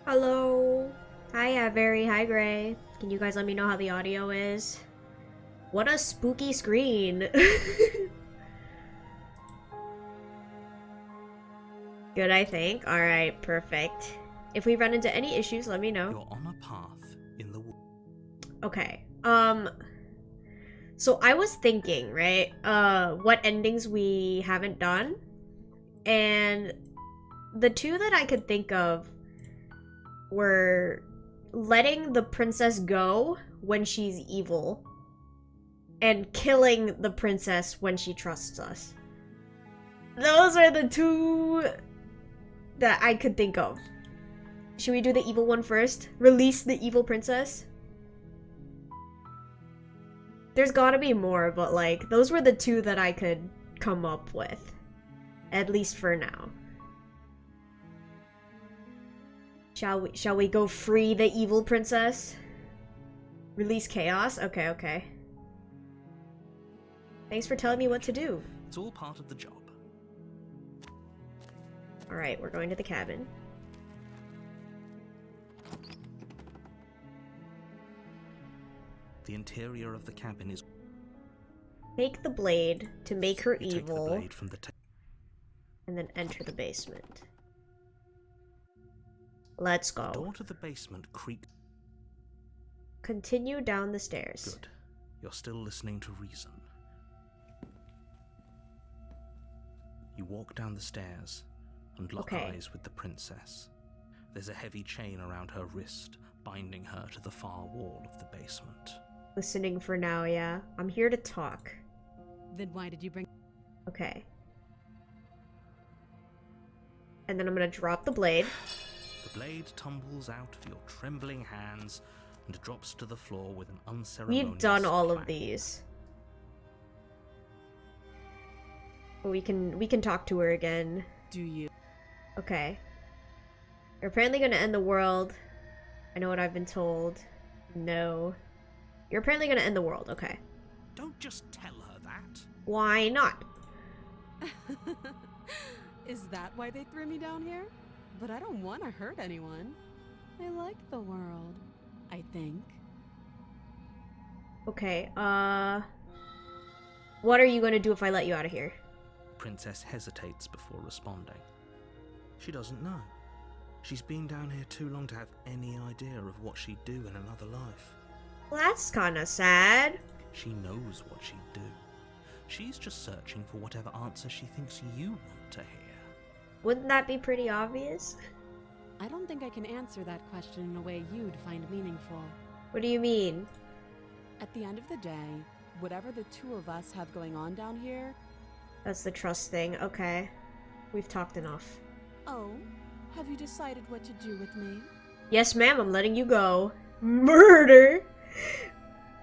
Hello. Hi, very hi, Gray. Can you guys let me know how the audio is? What a spooky screen. Good, I think. Alright, perfect. If we run into any issues, let me know. You're on a path in the woods. Okay. So I was thinking, right? What endings we haven't done. And the two that I could think of were letting the princess go when she's evil and killing the princess when she trusts us. Those are the two that I could think of. Should we do the evil one first? Release the evil princess? There's gotta be more, but like, those were the two that I could come up with. At least for now. Shall we go free the evil princess? Release chaos? Okay, okay. Thanks for telling me what to do. It's all part of the job. Alright, we're going to the cabin. The interior of the cabin is... Take the blade to make her You evil. take the blade from the And then enter the basement. Let's go. The door to the basement creaks. Continue down the stairs. Good. You're still listening to reason. You walk down the stairs and lock eyes with the princess. There's a heavy chain around her wrist, binding her to the far wall of the basement. Listening for now, yeah. I'm here to talk. Then why did you bring... Okay. And then I'm gonna drop the blade. The blade tumbles out of your trembling hands and drops to the floor with an unceremonious We've done all clang. of these. We can talk to her again. Do you? Okay. You're apparently gonna end the world. I know what I've been told. No. You're apparently gonna end the world, okay. Don't just tell her that. Why not? Is that why they threw me down here? But I don't want to hurt anyone. I like the world, I think. Okay, what are you gonna do if I let you out of here? Princess hesitates before responding. She doesn't know. She's been down here too long to have any idea of what she'd do in another life. Well, that's kinda sad. She knows what she'd do. She's just searching for whatever answer she thinks you want to hear. Wouldn't that be pretty obvious? I don't think I can answer that question in a way you'd find meaningful. What do you mean? At the end of the day, whatever the two of us have going on down here... That's the trust thing, okay. We've talked enough. Oh, have you decided what to do with me? Yes, ma'am, I'm letting you go. Murder!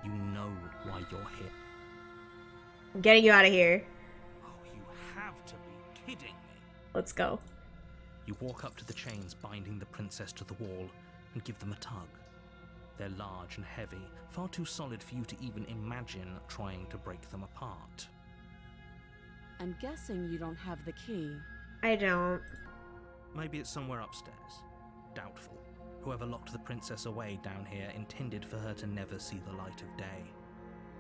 You know why you're here. I'm getting you out of here. Oh, you have to be kidding me. Let's go. You walk up to the chains binding the princess to the wall and give them a tug. They're large and heavy, far too solid for you to even imagine trying to break them apart. I'm guessing you don't have the key. I don't. Maybe it's somewhere upstairs. Doubtful. Whoever locked the princess away down here intended for her to never see the light of day.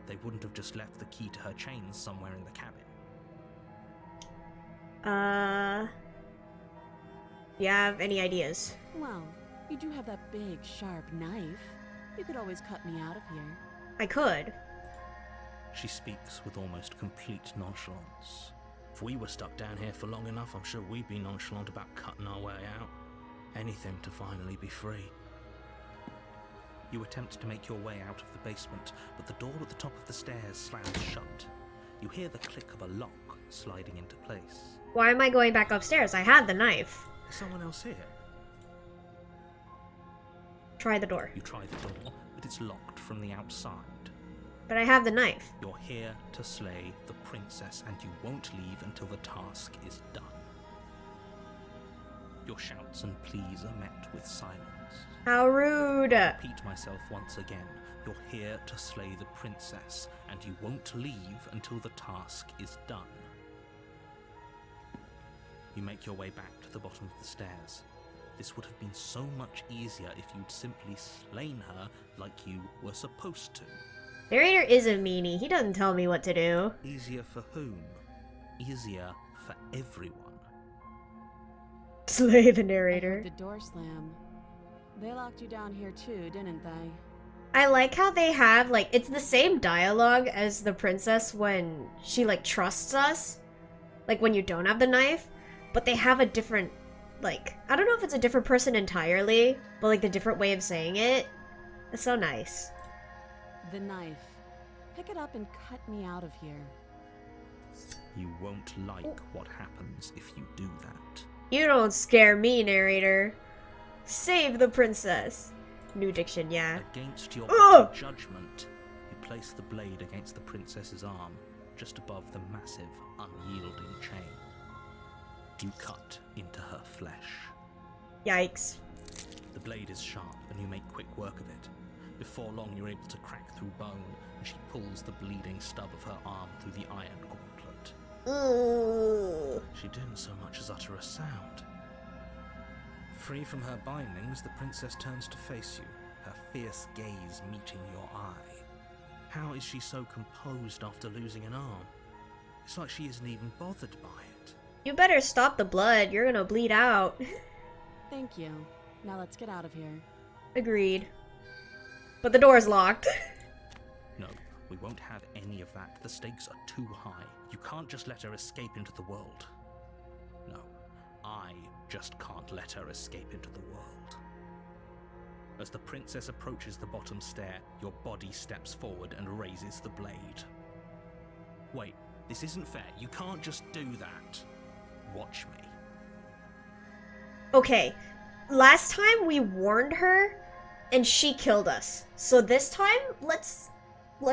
They wouldn't have just left the key to her chains somewhere in the cabin. You have any ideas? Well, you do have that big, sharp knife. You could always cut me out of here. I could. She speaks with almost complete nonchalance. If we were stuck down here for long enough, I'm sure we'd be nonchalant about cutting our way out. Anything to finally be free. You attempt to make your way out of the basement, but the door at the top of the stairs slams shut. You hear the click of a lock sliding into place. Why am I going back upstairs? I had the knife. Is someone else here? Try the door. You try the door, but it's locked from the outside. But I have the knife. You're here to slay the princess, and you won't leave until the task is done. Your shouts and pleas are met with silence. How rude! Repeat myself once again. You're here to slay the princess, and you won't leave until the task is done. You make your way back to the bottom of the stairs. This would have been so much easier if you'd simply slain her like you were supposed to. Narrator is a meanie. He doesn't tell me what to do. Easier for whom? Easier for everyone. Slay the I narrator. heard the door slam. They locked you down here too, didn't they? I like how they have, like, it's the same dialogue as the princess when she, like, trusts us. Like, when you don't have the knife. But they have a different, like, I don't know if it's a different person entirely, but, like, the different way of saying it. It's so nice. The knife. Pick it up and cut me out of here. You won't like what happens if you do that. You don't scare me, narrator. Save the princess. New diction, yeah. Against your Ugh! better judgment, you place the blade against the princess's arm, just above the massive, unyielding chain. You cut into her flesh. Yikes. The blade is sharp, and you make quick work of it. Before long, you're able to crack through bone, and she pulls the bleeding stub of her arm through the iron gauntlet. Ugh. She didn't so much as utter a sound. Free from her bindings, the princess turns to face you, her fierce gaze meeting your eye. How is she so composed after losing an arm? It's like she isn't even bothered by it. You better stop the blood. You're gonna bleed out. Thank you. Now let's get out of here. Agreed. But the door's locked. No, we won't have any of that. The stakes are too high. You can't just let her escape into the world. No, I just can't let her escape into the world. As the princess approaches the bottom stair, your body steps forward and raises the blade. Wait, this isn't fair. You can't just do that. Watch me. Okay, last time we warned her and she killed us. So this time, let's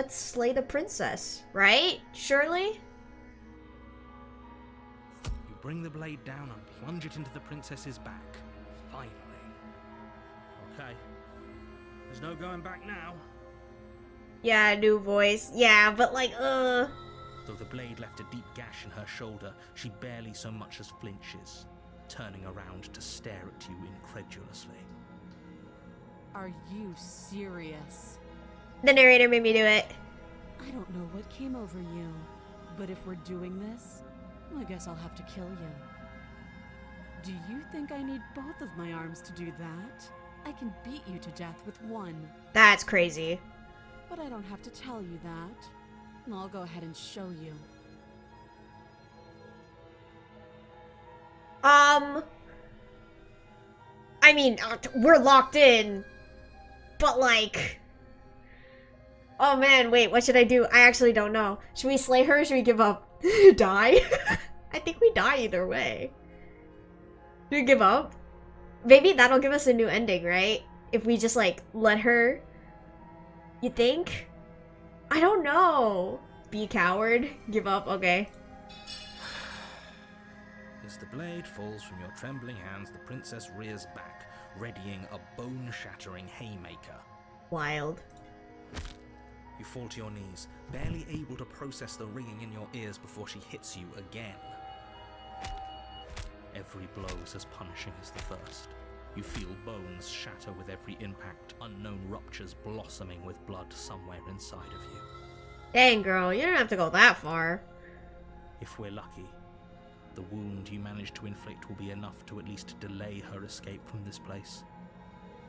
slay the princess, right? Surely? You bring the blade down and plunge it into the princess's back. Finally. Okay. There's no going back now. Yeah, new voice. Yeah, but like, Though the blade left a deep gash in her shoulder, she barely so much as flinches, turning around to stare at you incredulously. Are you serious? The narrator made me do it. I don't know what came over you, but if we're doing this, I guess I'll have to kill you. Do you think I need both of my arms to do that? I can beat you to death with one. That's crazy. But I don't have to tell you that. I'll go ahead and show you. I mean, we're locked in, but like, oh man, wait, what should I do? I actually don't know. Should we slay her or should we give up? Die? I think we die either way. Should we give up? Maybe that'll give us a new ending, right? If we just like, let her. You think? I don't know. Be a coward? Give up? Okay. As the blade falls from your trembling hands, the princess rears back, readying a bone-shattering haymaker. Wild. You fall to your knees, barely able to process the ringing in your ears before she hits you again. Every blow is as punishing as the first. You feel bones shatter with every impact, unknown ruptures blossoming with blood somewhere inside of you. Dang, girl, you don't have to go that far. If we're lucky, the wound you manage to inflict will be enough to at least delay her escape from this place.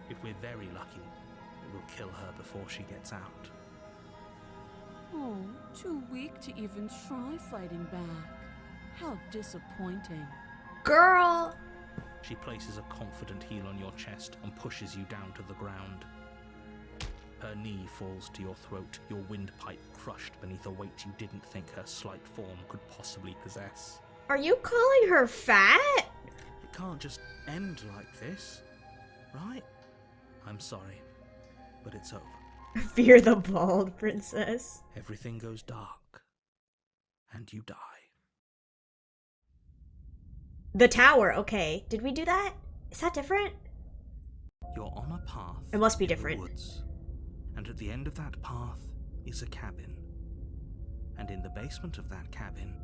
If we're very lucky, it will kill her before she gets out. Oh, too weak to even try fighting back. How disappointing. Girl! She places a confident heel on your chest and pushes you down to the ground. Her knee falls to your throat, your windpipe crushed beneath a weight you didn't think her slight form could possibly possess. Are you calling her fat? It can't just end like this, right? I'm sorry, but it's over. Fear the bald princess. Everything goes dark, and you die. The tower, okay. Did we do that? Is that different? You're on a path. It must be in the different. woods, and at the end of that path is a cabin. And in the basement of that cabin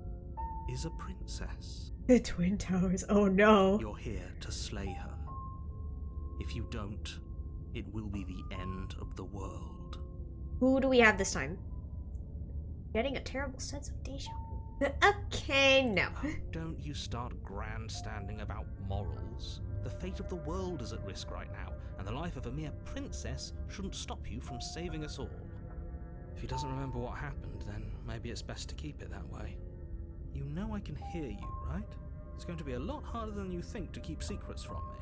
is a princess. The Twin Towers, oh no. You're here to slay her. If you don't, it will be the end of the world. Who do we have this time? Getting a terrible sense of deja vu. Okay, no. Oh, don't you start grandstanding about morals. The fate of the world is at risk right now, and the life of a mere princess shouldn't stop you from saving us all. If he doesn't remember what happened, then maybe it's best to keep it that way. You know I can hear you, right? It's going to be a lot harder than you think to keep secrets from me.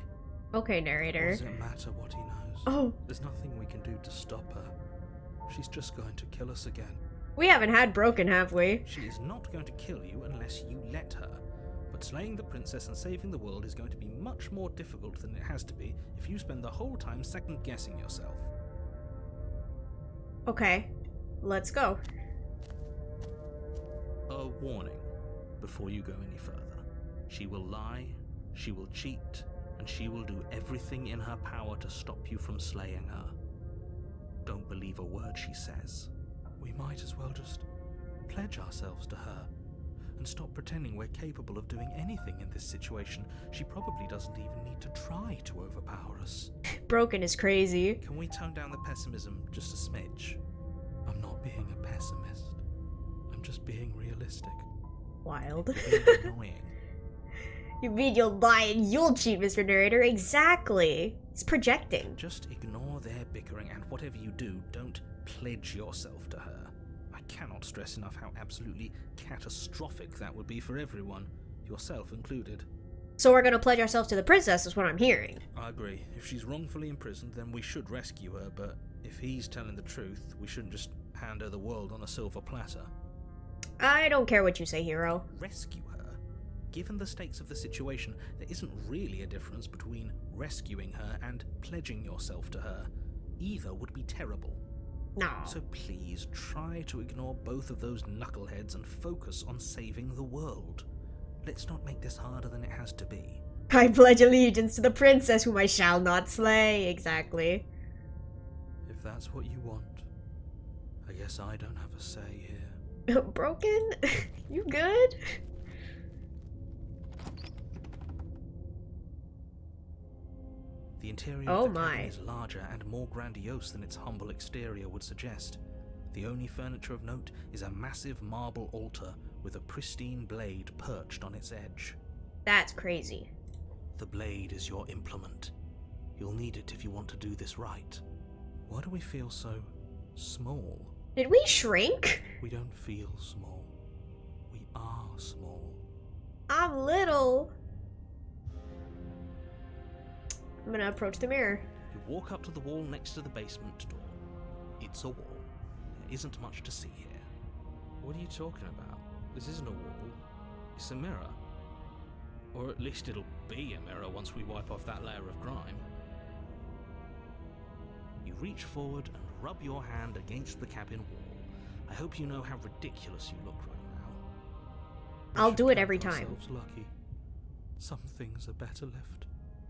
Okay, narrator. Does it matter what he knows? Oh, There's nothing we can do to stop her. She's just going to kill us again. we haven't had Broken, have we? She is not going to kill you unless you let her. But slaying the princess and saving the world is going to be much more difficult than it has to be if you spend the whole time second-guessing yourself. Okay, let's go. A warning before you go any further. She will lie, she will cheat, and she will do everything in her power to stop you from slaying her. Don't believe a word she says. We might as well just pledge ourselves to her and stop pretending we're capable of doing anything in this situation. She probably doesn't even need to try to overpower us. Broken is crazy. Can we tone down the pessimism just a smidge? I'm not being a pessimist. I'm just being realistic. Wild. You're being annoying. You mean you'll lie and you'll cheat, Mr. Narrator? Exactly. It's projecting. Just ignore their bickering, and whatever you do, don't pledge yourself to her. I cannot stress enough how absolutely catastrophic that would be for everyone, yourself included. So we're gonna pledge ourselves to the princess, is what I'm hearing. I agree. If she's wrongfully imprisoned, then we should rescue her, but if he's telling the truth, we shouldn't just hand her the world on a silver platter. I don't care what you say, hero. Rescue her? Given the stakes of the situation, there isn't really a difference between rescuing her and pledging yourself to her. Either would be terrible. No. So please, try to ignore both of those knuckleheads and focus on saving the world. Let's not make this harder than it has to be. I pledge allegiance to the princess whom I shall not slay. Exactly. If that's what you want, I guess I don't have a say here. Broken? You good? The interior Oh of the cabin my. is larger and more grandiose than its humble exterior would suggest. The only furniture of note is a massive marble altar with a pristine blade perched on its edge. That's crazy. The blade is your implement. You'll need it if you want to do this right. Why do we feel so small? Did we shrink? We don't feel small. We are small. I'm little. I'm gonna approach the mirror. You walk up to the wall next to the basement door. It's a wall. There isn't much to see here. What are you talking about? This isn't a wall. It's a mirror. Or at least it'll be a mirror once we wipe off that layer of grime. You reach forward and rub your hand against the cabin wall. I hope you know how ridiculous you look right now. I'll We do should it every count time. ourselves lucky. Some things are better left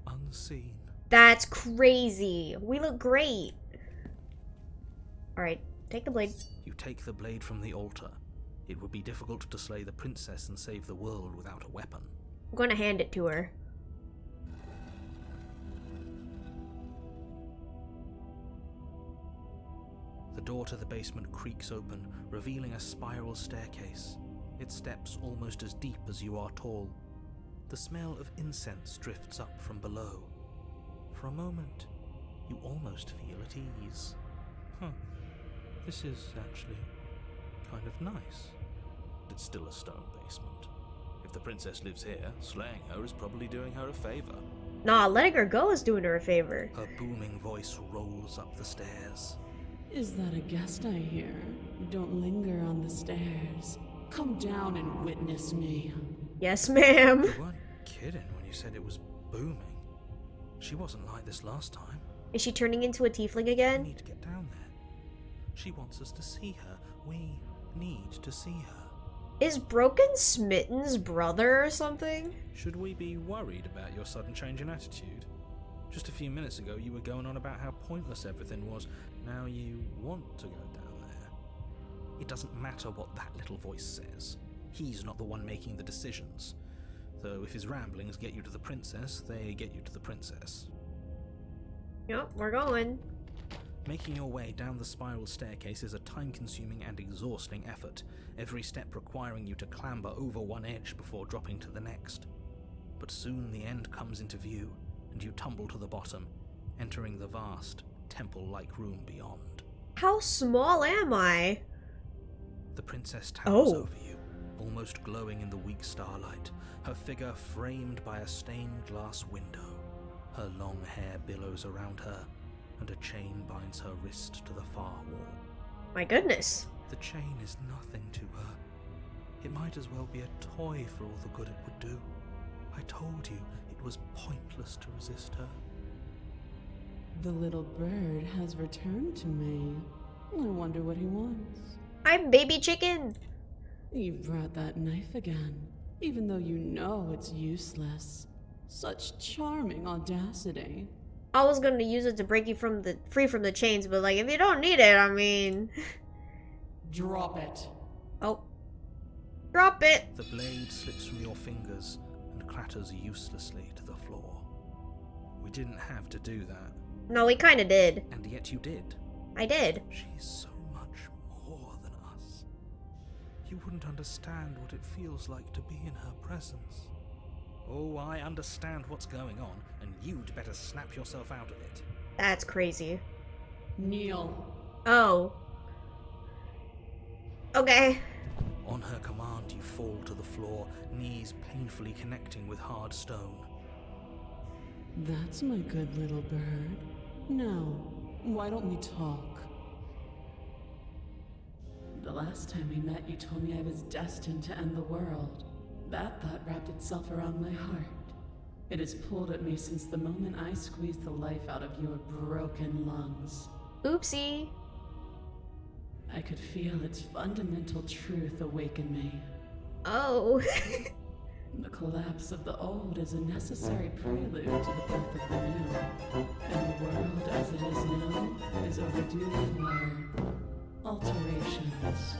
unseen. That's crazy. We look great. Alright, take the blade. You take the blade from the altar. It would be difficult to slay the princess and save the world without a weapon. I'm gonna hand it to her. The door to the basement creaks open, revealing a spiral staircase. Its steps almost as deep as you are tall. The smell of incense drifts up from below. For a moment, you almost feel at ease. This is actually kind of nice. It's still a stone basement. If the princess lives here, slaying her is probably doing her a favor. Nah, letting her go is doing her a favor. Her booming voice rolls up the stairs. Is that a guest I hear? Don't linger on the stairs. Come down and witness me. Yes, ma'am. You weren't kidding when you said it was booming. She wasn't like this last time. Is she turning into a tiefling We again? need to get down there. She wants us to see her. We need to see her. Is Broken Smitten's brother or something? Should we be worried about your sudden change in attitude? Just a few minutes ago you were going on about how pointless everything was. Now you want to go down there. It doesn't matter what that little voice says. He's not the one making the decisions. Though if his ramblings get you to the princess, they get you to the princess. Yep, we're going. Making your way down the spiral staircase is a time-consuming and exhausting effort, every step requiring you to clamber over one edge before dropping to the next. But soon the end comes into view, and you tumble to the bottom, entering the vast, temple-like room beyond. How small am I? The princess towers Oh. over you, almost glowing in the weak starlight, her figure framed by a stained glass window. Her long hair billows around her, and a chain binds her wrist to the far wall. My goodness. The chain is nothing to her. It might as well be a toy for all the good it would do. I told you it was pointless to resist her. The little bird has returned to me. I wonder what he wants. I'm baby chicken. You brought that knife again, even though you know it's useless. Such charming audacity. I was gonna use it to break you free from the chains, but like if you don't need it, I mean. Drop it. Oh. Drop it. The blade slips from your fingers and clatters uselessly to the floor. We didn't have to do that. No, we kinda did. And yet you did. I did. She's so much more than us. You wouldn't understand what it feels like to be in her presence. Oh, I understand what's going on, and you'd better snap yourself out of it. That's crazy. Kneel. Oh. Okay. On her command, you fall to the floor, knees painfully connecting with hard stone. That's my good little bird. Now, why don't we talk? The last time we met, you told me I was destined to end the world. That thought wrapped itself around my heart. It has pulled at me since the moment I squeezed the life out of your broken lungs. Oopsie. I could feel its fundamental truth awaken me. Oh. The collapse of the old is a necessary prelude to the birth of the new. And the world as it is now is overdue for alterations.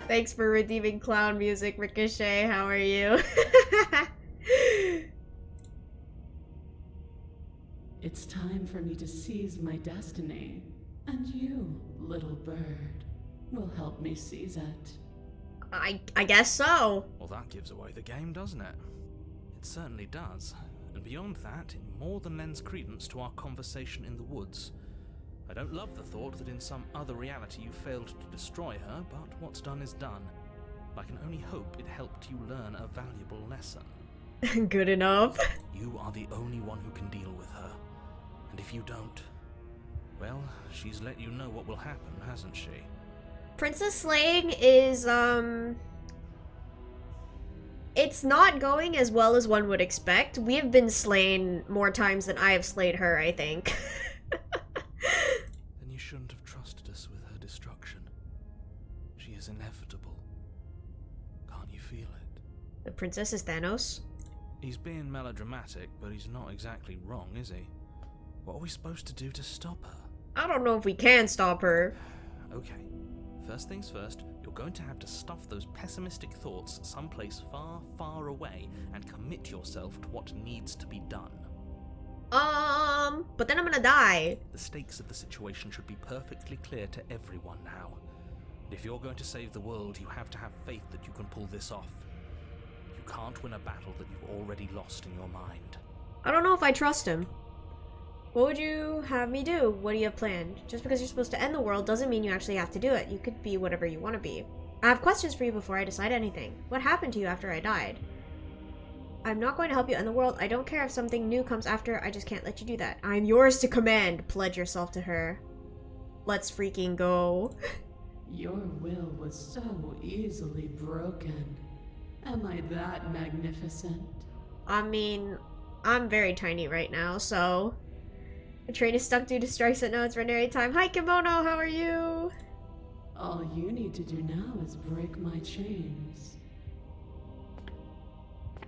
Thanks for redeeming clown music, Ricochet. How are you? It's time for me to seize my destiny. And you, little bird, will help me seize it. I guess so. Well, that gives away the game, doesn't it? It certainly does. And beyond that, it more than lends credence to our conversation in the woods. I don't love the thought that in some other reality you failed to destroy her, but what's done is done. I can only hope it helped you learn a valuable lesson. Good enough. You are the only one who can deal with her. And if you don't, well, she's let you know what will happen, hasn't she? Princess slaying is, it's not going as well as one would expect. We have been slain more times than I have slayed her, I think. Then you shouldn't have trusted us with her destruction. She is inevitable. Can't you feel it? The princess is Thanos. He's being melodramatic, but he's not exactly wrong, is he? What are we supposed to do to stop her? I don't know if we can stop her. Okay. First things first, you're going to have to stuff those pessimistic thoughts someplace far, far away and commit yourself to what needs to be done. But then I'm gonna die. The stakes of the situation should be perfectly clear to everyone now. And if you're going to save the world, you have to have faith that you can pull this off. You can't win a battle that you've already lost in your mind. I don't know if I trust him. What would you have me do? What do you have planned? Just because you're supposed to end the world doesn't mean you actually have to do it. You could be whatever you want to be. I have questions for you before I decide anything. What happened to you after I died? I'm not going to help you end the world. I don't care if something new comes after. I just can't let you do that. I'm yours to command. Pledge yourself to her. Let's freaking go. Your will was so easily broken. Am I that magnificent? I mean, I'm very tiny right now, so... The train is stuck due to strikes at no ordinary time. Hi, Kimono, how are you? All you need to do now is break my chains.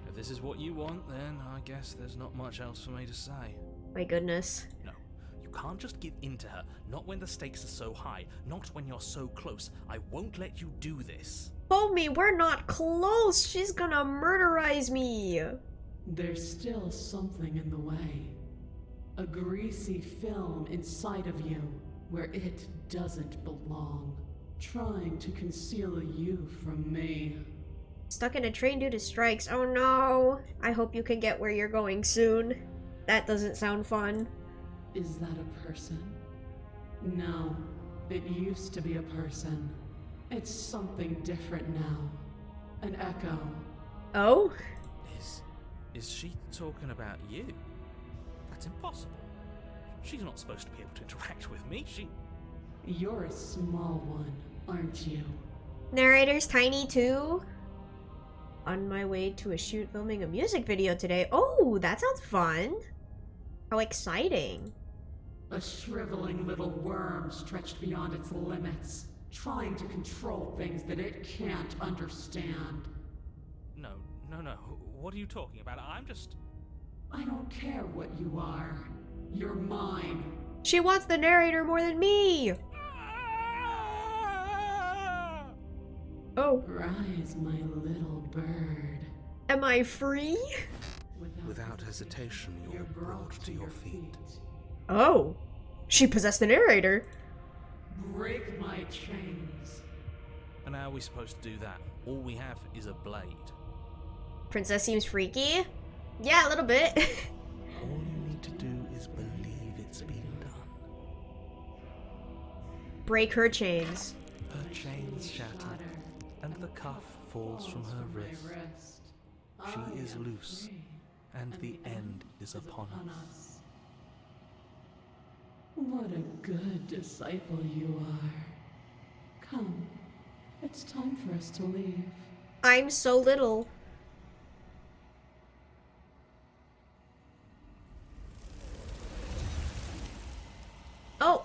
If this is what you want, then I guess there's not much else for me to say. My goodness. No, you can't just give in to her. Not when the stakes are so high. Not when you're so close. I won't let you do this. Homie, we're not close. She's gonna murderize me. There's still something in the way. A greasy film inside of you where it doesn't belong. Trying to conceal you from me. Stuck in a train due to strikes. Oh no. I hope you can get where you're going soon. That doesn't sound fun. Is that a person? No. It used to be a person. It's something different now. An echo. Oh? Is she talking about you? That's impossible. She's not supposed to be able to interact with me. You're a small one, aren't you? Narrator's tiny too? On my way to a shoot filming a music video today. Oh, that sounds fun. How exciting. A shriveling little worm stretched beyond its limits, trying to control things that it can't understand. No. What are you talking about? I don't care what you are. You're mine. She wants the narrator more than me. Oh. Rise, my little bird. Am I free? Without hesitation, you're brought to your feet. Oh. She possessed the narrator. Break my chains. And how are we supposed to do that? All we have is a blade. Princess seems freaky. Yeah, a little bit. All you need to do is believe it's been done. Break her chains. Her chains shatter, and the cuff falls from her wrist. She is loose, and the end is upon us. What a good disciple you are. Come, it's time for us to leave. I'm so little. Oh.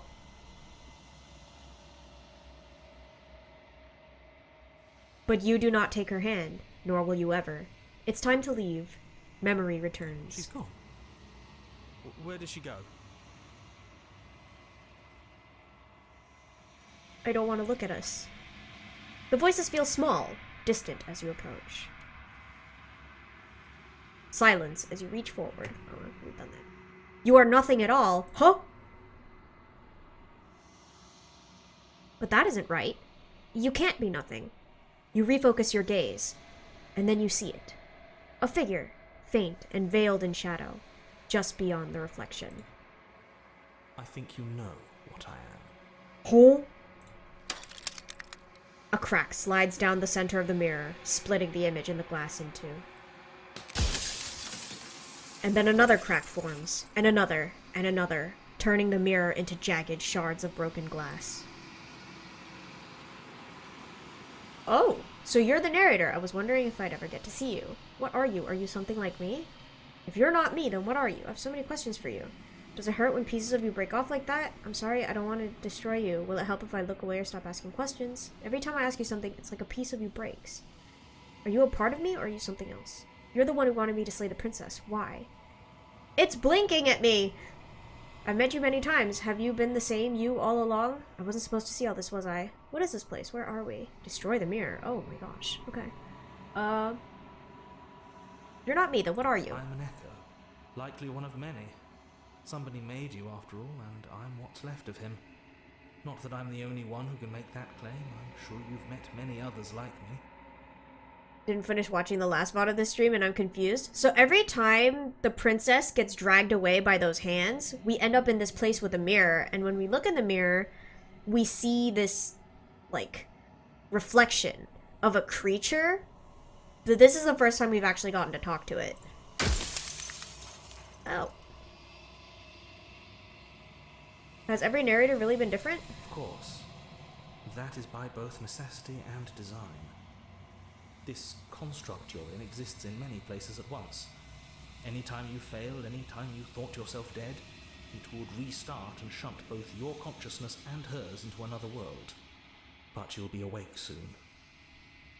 But you do not take her hand, nor will you ever. It's time to leave. Memory returns. She's gone. Where did she go? I don't want to look at us. The voices feel small, distant as you approach. Silence as you reach forward. Oh, we've done that. You are nothing at all. Huh? But that isn't right. You can't be nothing. You refocus your gaze, and then you see it. A figure, faint and veiled in shadow, just beyond the reflection. I think you know what I am. Huh? A crack slides down the center of the mirror, splitting the image in the glass in two. And then another crack forms, and another, turning the mirror into jagged shards of broken glass. Oh, so you're the narrator. I was wondering if I'd ever get to see you. What are you? Are you something like me? If you're not me, then what are you? I have so many questions for you. Does it hurt when pieces of you break off like that? I'm sorry, I don't want to destroy you. Will it help if I look away or stop asking questions? Every time I ask you something, it's like a piece of you breaks. Are you a part of me, or are you something else? You're the one who wanted me to slay the princess. Why? It's blinking at me! I've met you many times. Have you been the same you all along? I wasn't supposed to see all this, was I? What is this place? Where are we? Destroy the mirror. Oh my gosh. Okay. You're not me, then what are you? I'm an echo. Likely one of many. Somebody made you after all, and I'm what's left of him. Not that I'm the only one who can make that claim. I'm sure you've met many others like me. Didn't finish watching the last VOD of this stream and I'm confused. So every time the princess gets dragged away by those hands, we end up in this place with a mirror, and when we look in the mirror, we see this, like, reflection of a creature. But this is the first time we've actually gotten to talk to it. Oh. Has every narrator really been different? Of course. That is by both necessity and design. This construct you're in exists in many places at once. Anytime you failed, anytime you thought yourself dead, it would restart and shunt both your consciousness and hers into another world. But you'll be awake soon.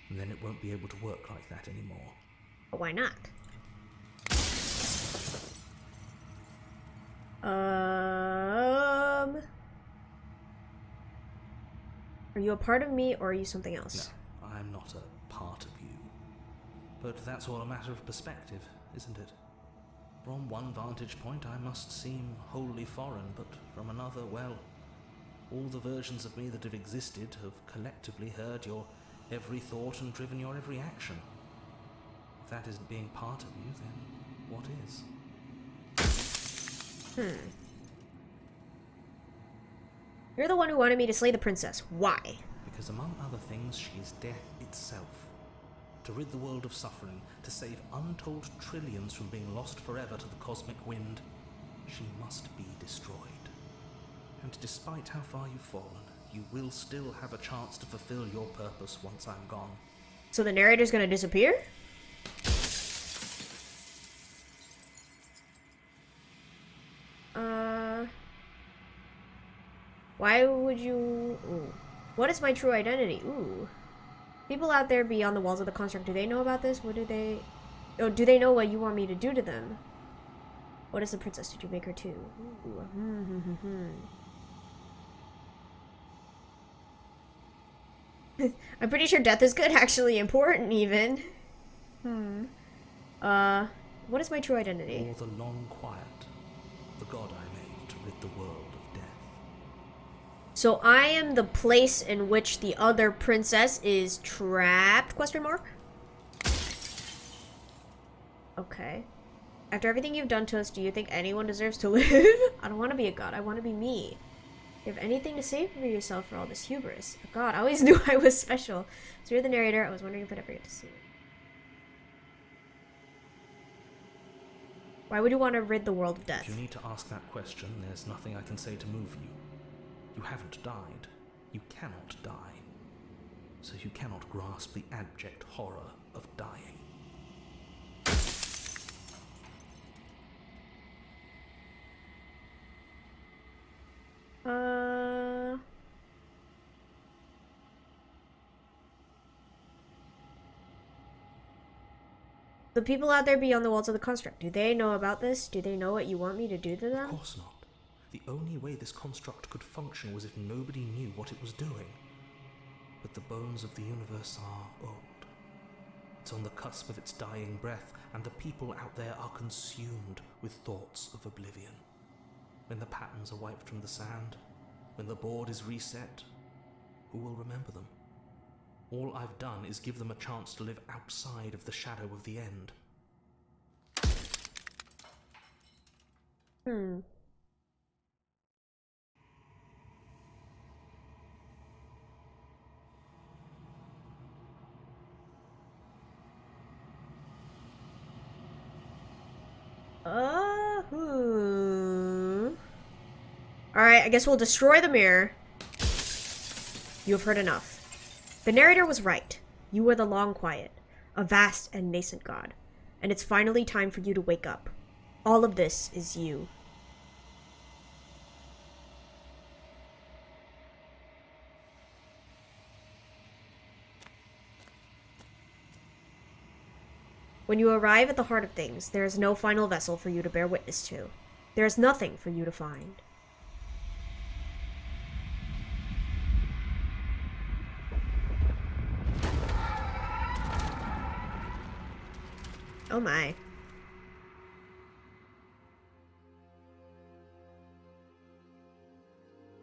And then it won't be able to work like that anymore. Why not? Are you a part of me, or are you something else? No, I'm not a part of you. But that's all a matter of perspective, isn't it? From one vantage point I must seem wholly foreign, but from another, well, all the versions of me that have existed have collectively heard your every thought and driven your every action. If that isn't being part of you, then what is? You're the one who wanted me to slay the princess. Why? Because among other things, she is death itself. To rid the world of suffering, to save untold trillions from being lost forever to the cosmic wind, she must be destroyed. And despite how far you've fallen, you will still have a chance to fulfill your purpose once I'm gone. So the narrator's gonna disappear? Why would you... Ooh. What is my true identity? Ooh. People out there beyond the walls of the construct, do they know about this? What do they... Oh, do they know what you want me to do to them? What is the princess? Did you make her too? Ooh. I'm pretty sure death is good, actually. Important, even. What is my true identity? Or the long quiet, the god I made to rid the world of death. So I am the place in which the other princess is trapped? Question mark? Okay. After everything you've done to us, do you think anyone deserves to live? I don't want to be a god. I want to be me. You have anything to say for yourself for all this hubris? Oh god, I always knew I was special. So you're the narrator. I was wondering if I'd ever get to see it. Why would you want to rid the world of death? If you need to ask that question, there's nothing I can say to move you. You haven't died. You cannot die. So you cannot grasp the abject horror of dying. The people out there beyond the walls of the construct, do they know about this? Do they know what you want me to do to them? Of course not. The only way this construct could function was if nobody knew what it was doing. But the bones of the universe are old. It's on the cusp of its dying breath, and the people out there are consumed with thoughts of oblivion. When the patterns are wiped from the sand, when the board is reset, who will remember them? All I've done is give them a chance to live outside of the shadow of the end. Alright, I guess we'll destroy the mirror. You have heard enough. The narrator was right. You are the long quiet, a vast and nascent god. And it's finally time for you to wake up. All of this is you. When you arrive at the heart of things, there is no final vessel for you to bear witness to. There is nothing for you to find. Oh my.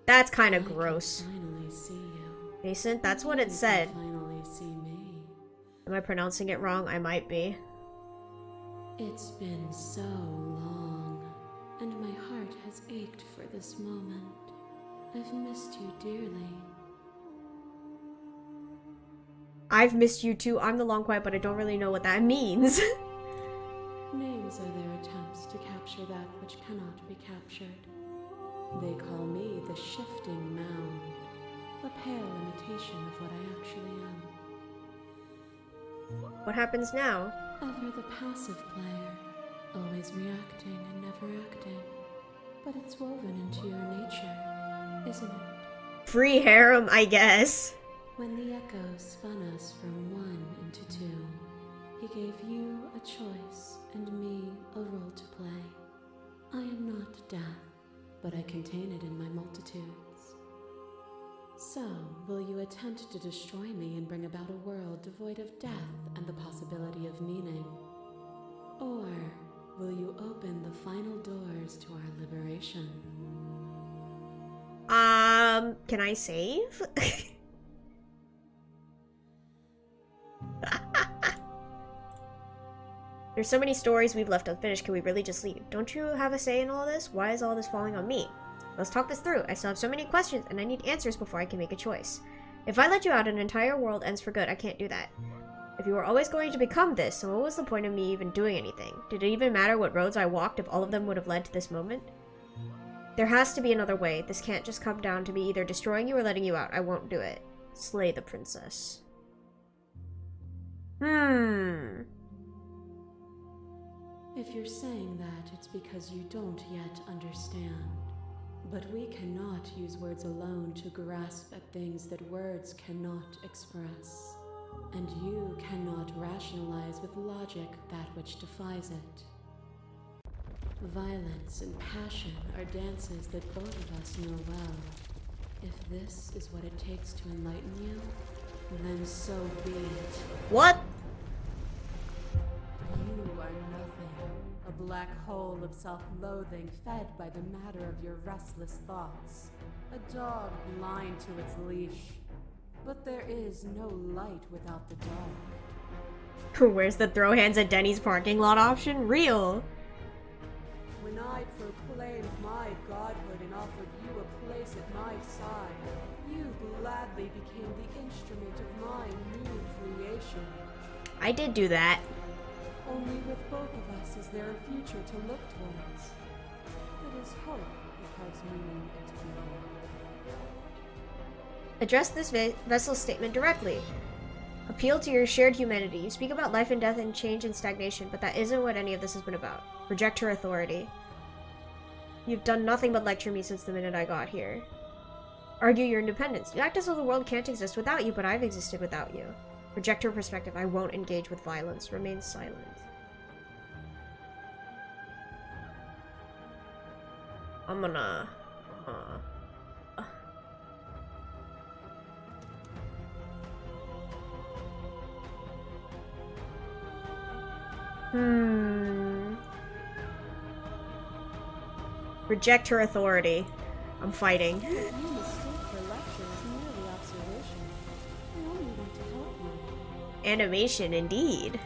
That's kind of gross. Finally see you. Nascent, that's what it said. Finally see me. Am I pronouncing it wrong? I might be. It's been so long, and my heart has ached for this moment. I've missed you dearly. I've missed you too. I'm the long quiet, but I don't really know what that means. Names are their attempts to capture that which cannot be captured. They call me the shifting mound, a pale imitation of what I actually am. What happens now? Ever the passive player, always reacting and never acting. But it's woven into your nature, isn't it? Free harem, I guess. When the echo spun us from one into two, he gave you a choice and me a role to play. I am not death, but I contain it in my multitudes. So, will you attempt to destroy me and bring about a world devoid of death and the possibility of meaning? Or Will you open the final doors to our liberation? Can I save? There's so many stories we've left unfinished. Can we really just leave? Don't you have a say in all this? Why is all this falling on me? Let's talk this through. I still have so many questions, and I need answers before I can make a choice. If I let you out, an entire world ends for good. I can't do that. If you were always going to become this, so what was the point of me even doing anything? Did it even matter what roads I walked if all of them would have led to this moment? There has to be another way. This can't just come down to me either destroying you or letting you out. I won't do it. Slay the princess. If you're saying that, it's because you don't yet understand. But we cannot use words alone to grasp at things that words cannot express. And you cannot rationalize with logic that which defies it. Violence and passion are dances that both of us know well. If this is what it takes to enlighten you, then so be it. What? You are nothing. A black hole of self-loathing fed by the matter of your restless thoughts. A dog blind to its leash. But there is no light without the dark. Where's the throw hands at Denny's parking lot option? Real. When I proclaimed my godhood and offered you a place at my side, you gladly became the instrument of my new creation. I did do that. Only with both of us is there a future to look towards. It is hope that has meaning into being. Address this vessel statement directly. Appeal to your shared humanity. You speak about life and death and change and stagnation, but that isn't what any of this has been about. Reject her authority. You've done nothing but lecture me since the minute I got here. Argue your independence. You act as though the world can't exist without you, but I've existed without you. Reject her perspective. I won't engage with violence. Remain silent. I'm gonna... Reject her authority. I'm fighting. You mistake her lecture as merely observation. I only want to help you. Animation, indeed.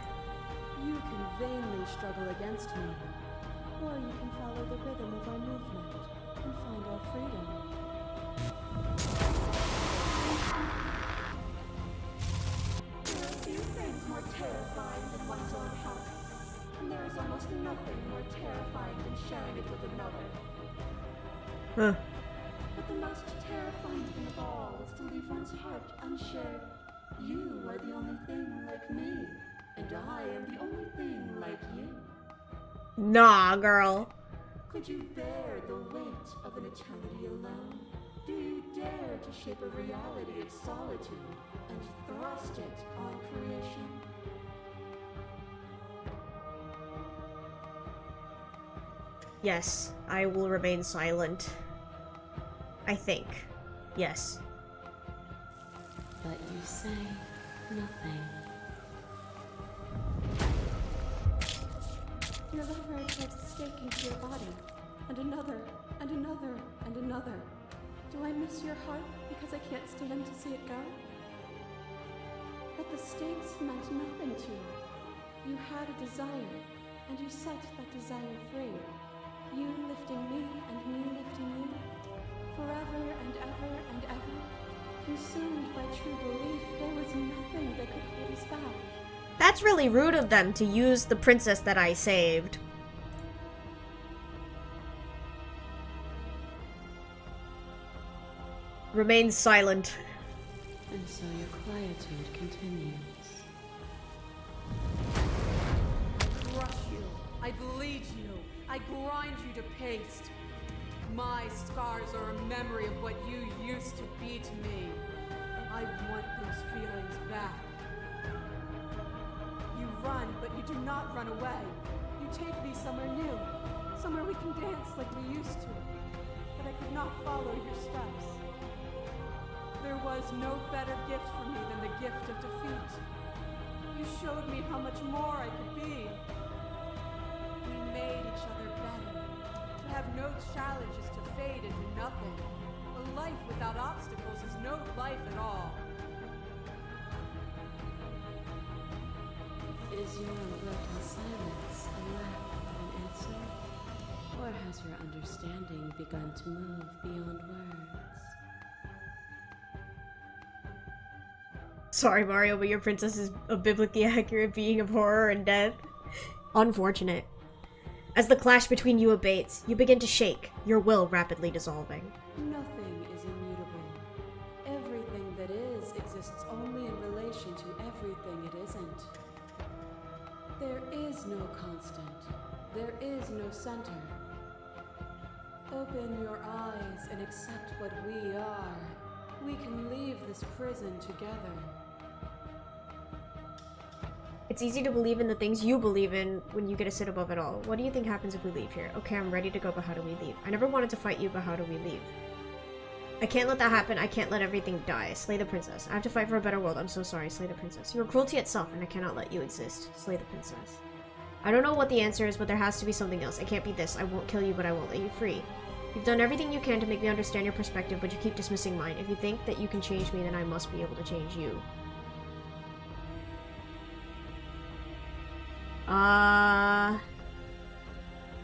You can vainly struggle against me, or you can follow the rhythm of our movement and find our freedom. There are few things more terrifying than one's own heart, and there is almost nothing more terrifying than sharing it with another. Huh. But the most terrifying thing of all is to leave one's heart unshared. You are the only thing like me, and I am the only thing like you. Nah, girl. Could you bear the weight of an eternity alone? Do you dare to shape a reality of solitude and thrust it on creation? Yes, I will remain silent. I think. Yes. But you say nothing. Your library drives a stake into your body, and another, and another, and another. Do I miss your heart because I can't stand to see it go? But the stakes meant nothing to you. You had a desire, and you set that desire free. You lifting me and me lifting you. Forever and ever and ever. Consumed by true belief, there was nothing that could hold us back. That's really rude of them to use the princess that I saved. Remain silent. And so your quietude continues. I crush you. I bleed you. I grind you to paste. My scars are a memory of what you used to be to me. I want those feelings back. You run, but you do not run away. You take me somewhere new, somewhere we can dance like we used to. But I could not follow your steps. There was no better gift for me than the gift of defeat. You showed me how much more I could be. We made each other better. To have no challenges to fade into nothing. A life without obstacles is no life at all. Is your unbroken silence a lack of an answer? Or has your understanding begun to move beyond words? Sorry, Mario, but your princess is a biblically accurate being of horror and death. Unfortunate. As the clash between you abates, you begin to shake, your will rapidly dissolving. Nothing is immutable. Everything that is exists only in relation to everything it isn't. There is no constant. There is no center. Open your eyes and accept what we are. We can leave this prison together. It's easy to believe in the things you believe in when you get to sit above it all. What do you think happens if we leave here? Okay, I'm ready to go, but how do we leave? I never wanted to fight you, but how do we leave? I can't let that happen. I can't let everything die. Slay the princess. I have to fight for a better world. I'm so sorry. Slay the princess. You are cruelty itself, and I cannot let you exist. Slay the princess. I don't know what the answer is, but there has to be something else. I can't be this. I won't kill you, but I won't let you free. You've done everything you can to make me understand your perspective, but you keep dismissing mine. If you think that you can change me, then I must be able to change you.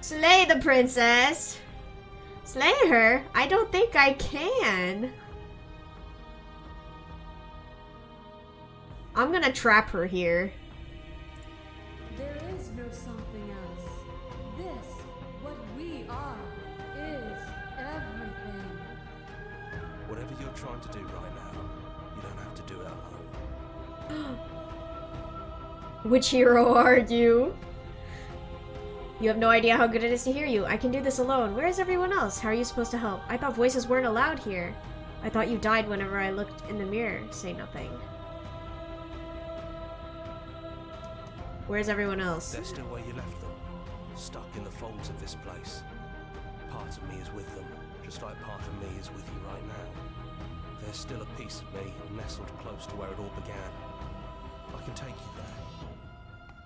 Slay the princess! Slay her? I don't think I can. I'm gonna trap her here. There is no something else. This, what we are, is everything. Whatever you're trying to do right now, you don't have to do it alone. Which hero are you? You have no idea how good it is to hear you. I can do this alone. Where is everyone else? How are you supposed to help? I thought voices weren't allowed here. I thought you died whenever I looked in the mirror. Say nothing. Where's everyone else? They're still where you left them, stuck in the folds of this place. Part of me is with them, just like part of me is with you right now. There's still a piece of me nestled close to where it all began. I can take you there.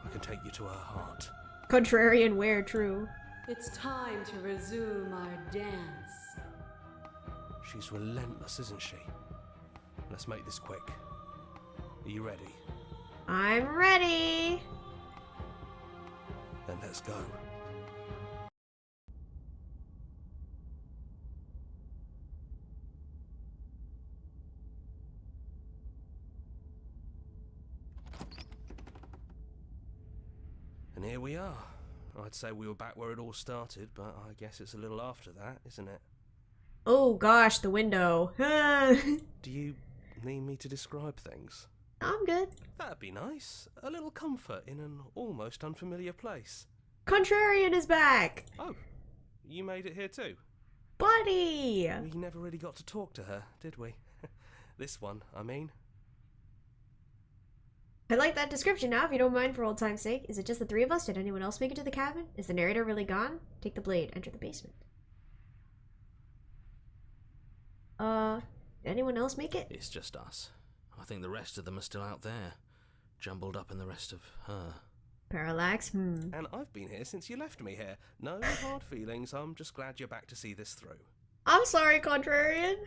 I can take you to her heart. Contrarian where, true. It's time to resume our dance. She's relentless, isn't she? Let's make this quick. Are you ready? I'm ready. Then let's go. And here we are. I'd say we were back where it all started, but I guess it's a little after that, isn't it? Oh gosh, the window. Do you need me to describe things? I'm good. That'd be nice. A little comfort in an almost unfamiliar place. Contrarian is back! Oh, you made it here too? Buddy! We never really got to talk to her, did we? This one, I mean. I like that description now, if you don't mind for old time's sake. Is it just the three of us? Did anyone else make it to the cabin? Is the narrator really gone? Take the blade, enter the basement. Did anyone else make it? It's just us. I think the rest of them are still out there, jumbled up in the rest of her. Parallax? And I've been here since you left me here. No hard feelings, I'm just glad you're back to see this through. I'm sorry, Contrarian.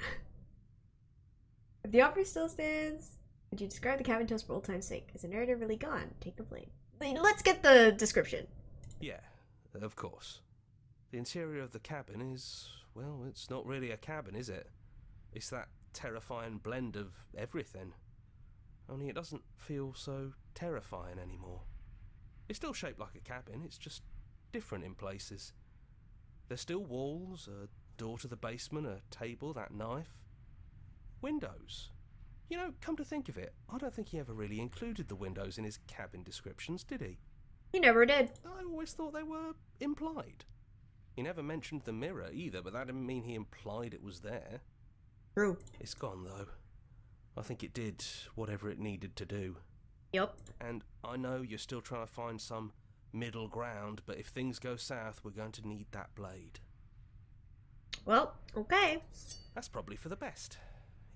If the offer still stands, would you describe the cabin to us for old time's sake? Is the narrator really gone? Take the blade. Let's get the description. Yeah, of course. The interior of the cabin is, well, it's not really a cabin, is it? It's that terrifying blend of everything. Only it doesn't feel so terrifying anymore. It's still shaped like a cabin, it's just different in places. There's still walls, a door to the basement, a table, that knife. Windows. You know, come to think of it, I don't think he ever really included the windows in his cabin descriptions, did he? He never did. I always thought they were implied. He never mentioned the mirror either, but that didn't mean he implied it was there. True. It's gone though. I think it did whatever it needed to do. Yup. And I know you're still trying to find some middle ground, but if things go south, we're going to need that blade. Well, okay. That's probably for the best.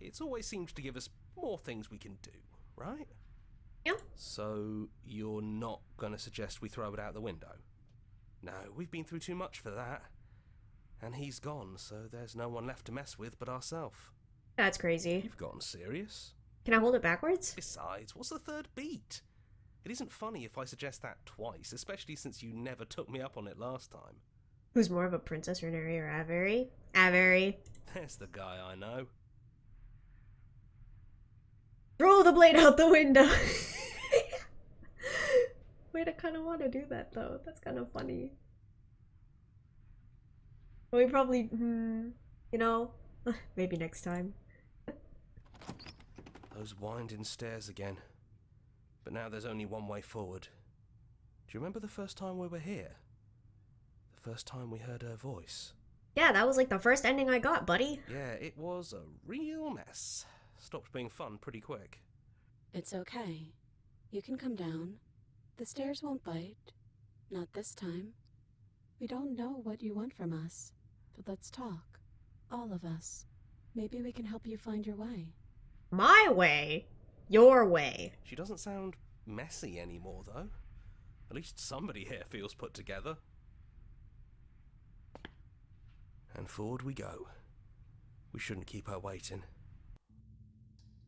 It's always seems to give us more things we can do, right? Yep. So you're not going to suggest we throw it out the window? No, we've been through too much for that. And he's gone, so there's no one left to mess with but ourselves. That's crazy. You've gotten serious. Can I hold it backwards? Besides, what's the third beat? It isn't funny if I suggest that twice, especially since you never took me up on it last time. Who's more of a princess, Reneri or Avery? Avery. There's the guy I know. Throw the blade out the window! Wait, I kind of want to do that, though. That's kind of funny. We probably, you know, maybe next time. Those winding stairs again. But now there's only one way forward. Do you remember the first time we were here? The first time we heard her voice? Yeah, that was like the first ending I got, buddy. Yeah, it was a real mess. Stopped being fun pretty quick. It's okay. You can come down. The stairs won't bite. Not this time. We don't know what you want from us, but let's talk. All of us. Maybe we can help you find your way. My way? Your way. She doesn't sound messy anymore, though. At least somebody here feels put together. And forward we go. We shouldn't keep her waiting.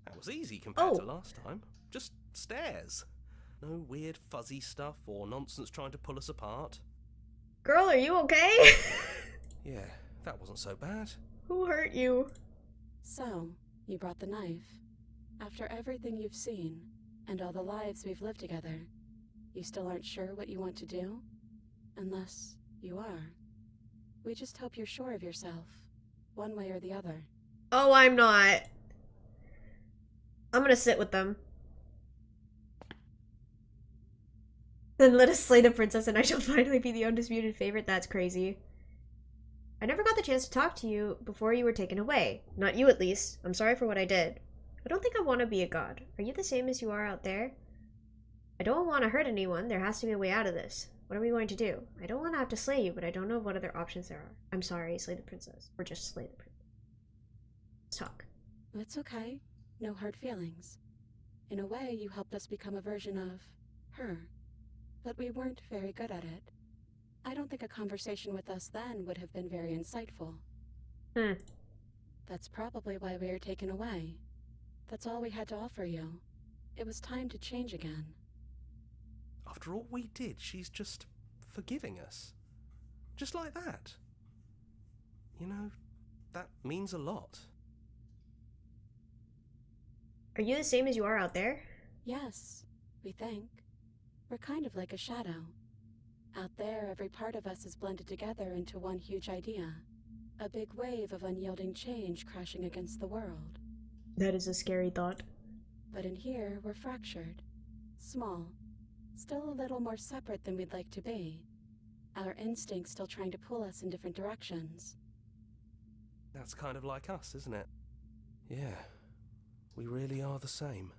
That was easy compared to last time. Just stairs. No weird fuzzy stuff or nonsense trying to pull us apart. Girl, are you okay? Yeah, that wasn't so bad. Who hurt you? So, you brought the knife. After everything you've seen, and all the lives we've lived together, you still aren't sure what you want to do? Unless you are. We just hope you're sure of yourself, one way or the other. Oh, I'm not. I'm gonna sit with them. Then let us slay the princess and I shall finally be the undisputed favorite. That's crazy. I never got the chance to talk to you before you were taken away. Not you, at least. I'm sorry for what I did. I don't think I want to be a god. Are you the same as you are out there? I don't want to hurt anyone. There has to be a way out of this. What are we going to do? I don't want to have to slay you, but I don't know what other options there are. I'm sorry, slay the princess. Or just slay the princess. Let's talk. It's okay. No hard feelings. In a way, you helped us become a version of her. But we weren't very good at it. I don't think a conversation with us then would have been very insightful. That's probably why we were taken away. That's all we had to offer you. It was time to change again. After all we did, she's just forgiving us. Just like that. You know, that means a lot. Are you the same as you are out there? Yes, we think. We're kind of like a shadow. Out there, every part of us is blended together into one huge idea. A big wave of unyielding change crashing against the world. That is a scary thought. But in here, we're fractured. Small. Still a little more separate than we'd like to be. Our instincts still trying to pull us in different directions. That's kind of like us, isn't it? Yeah. We really are the same.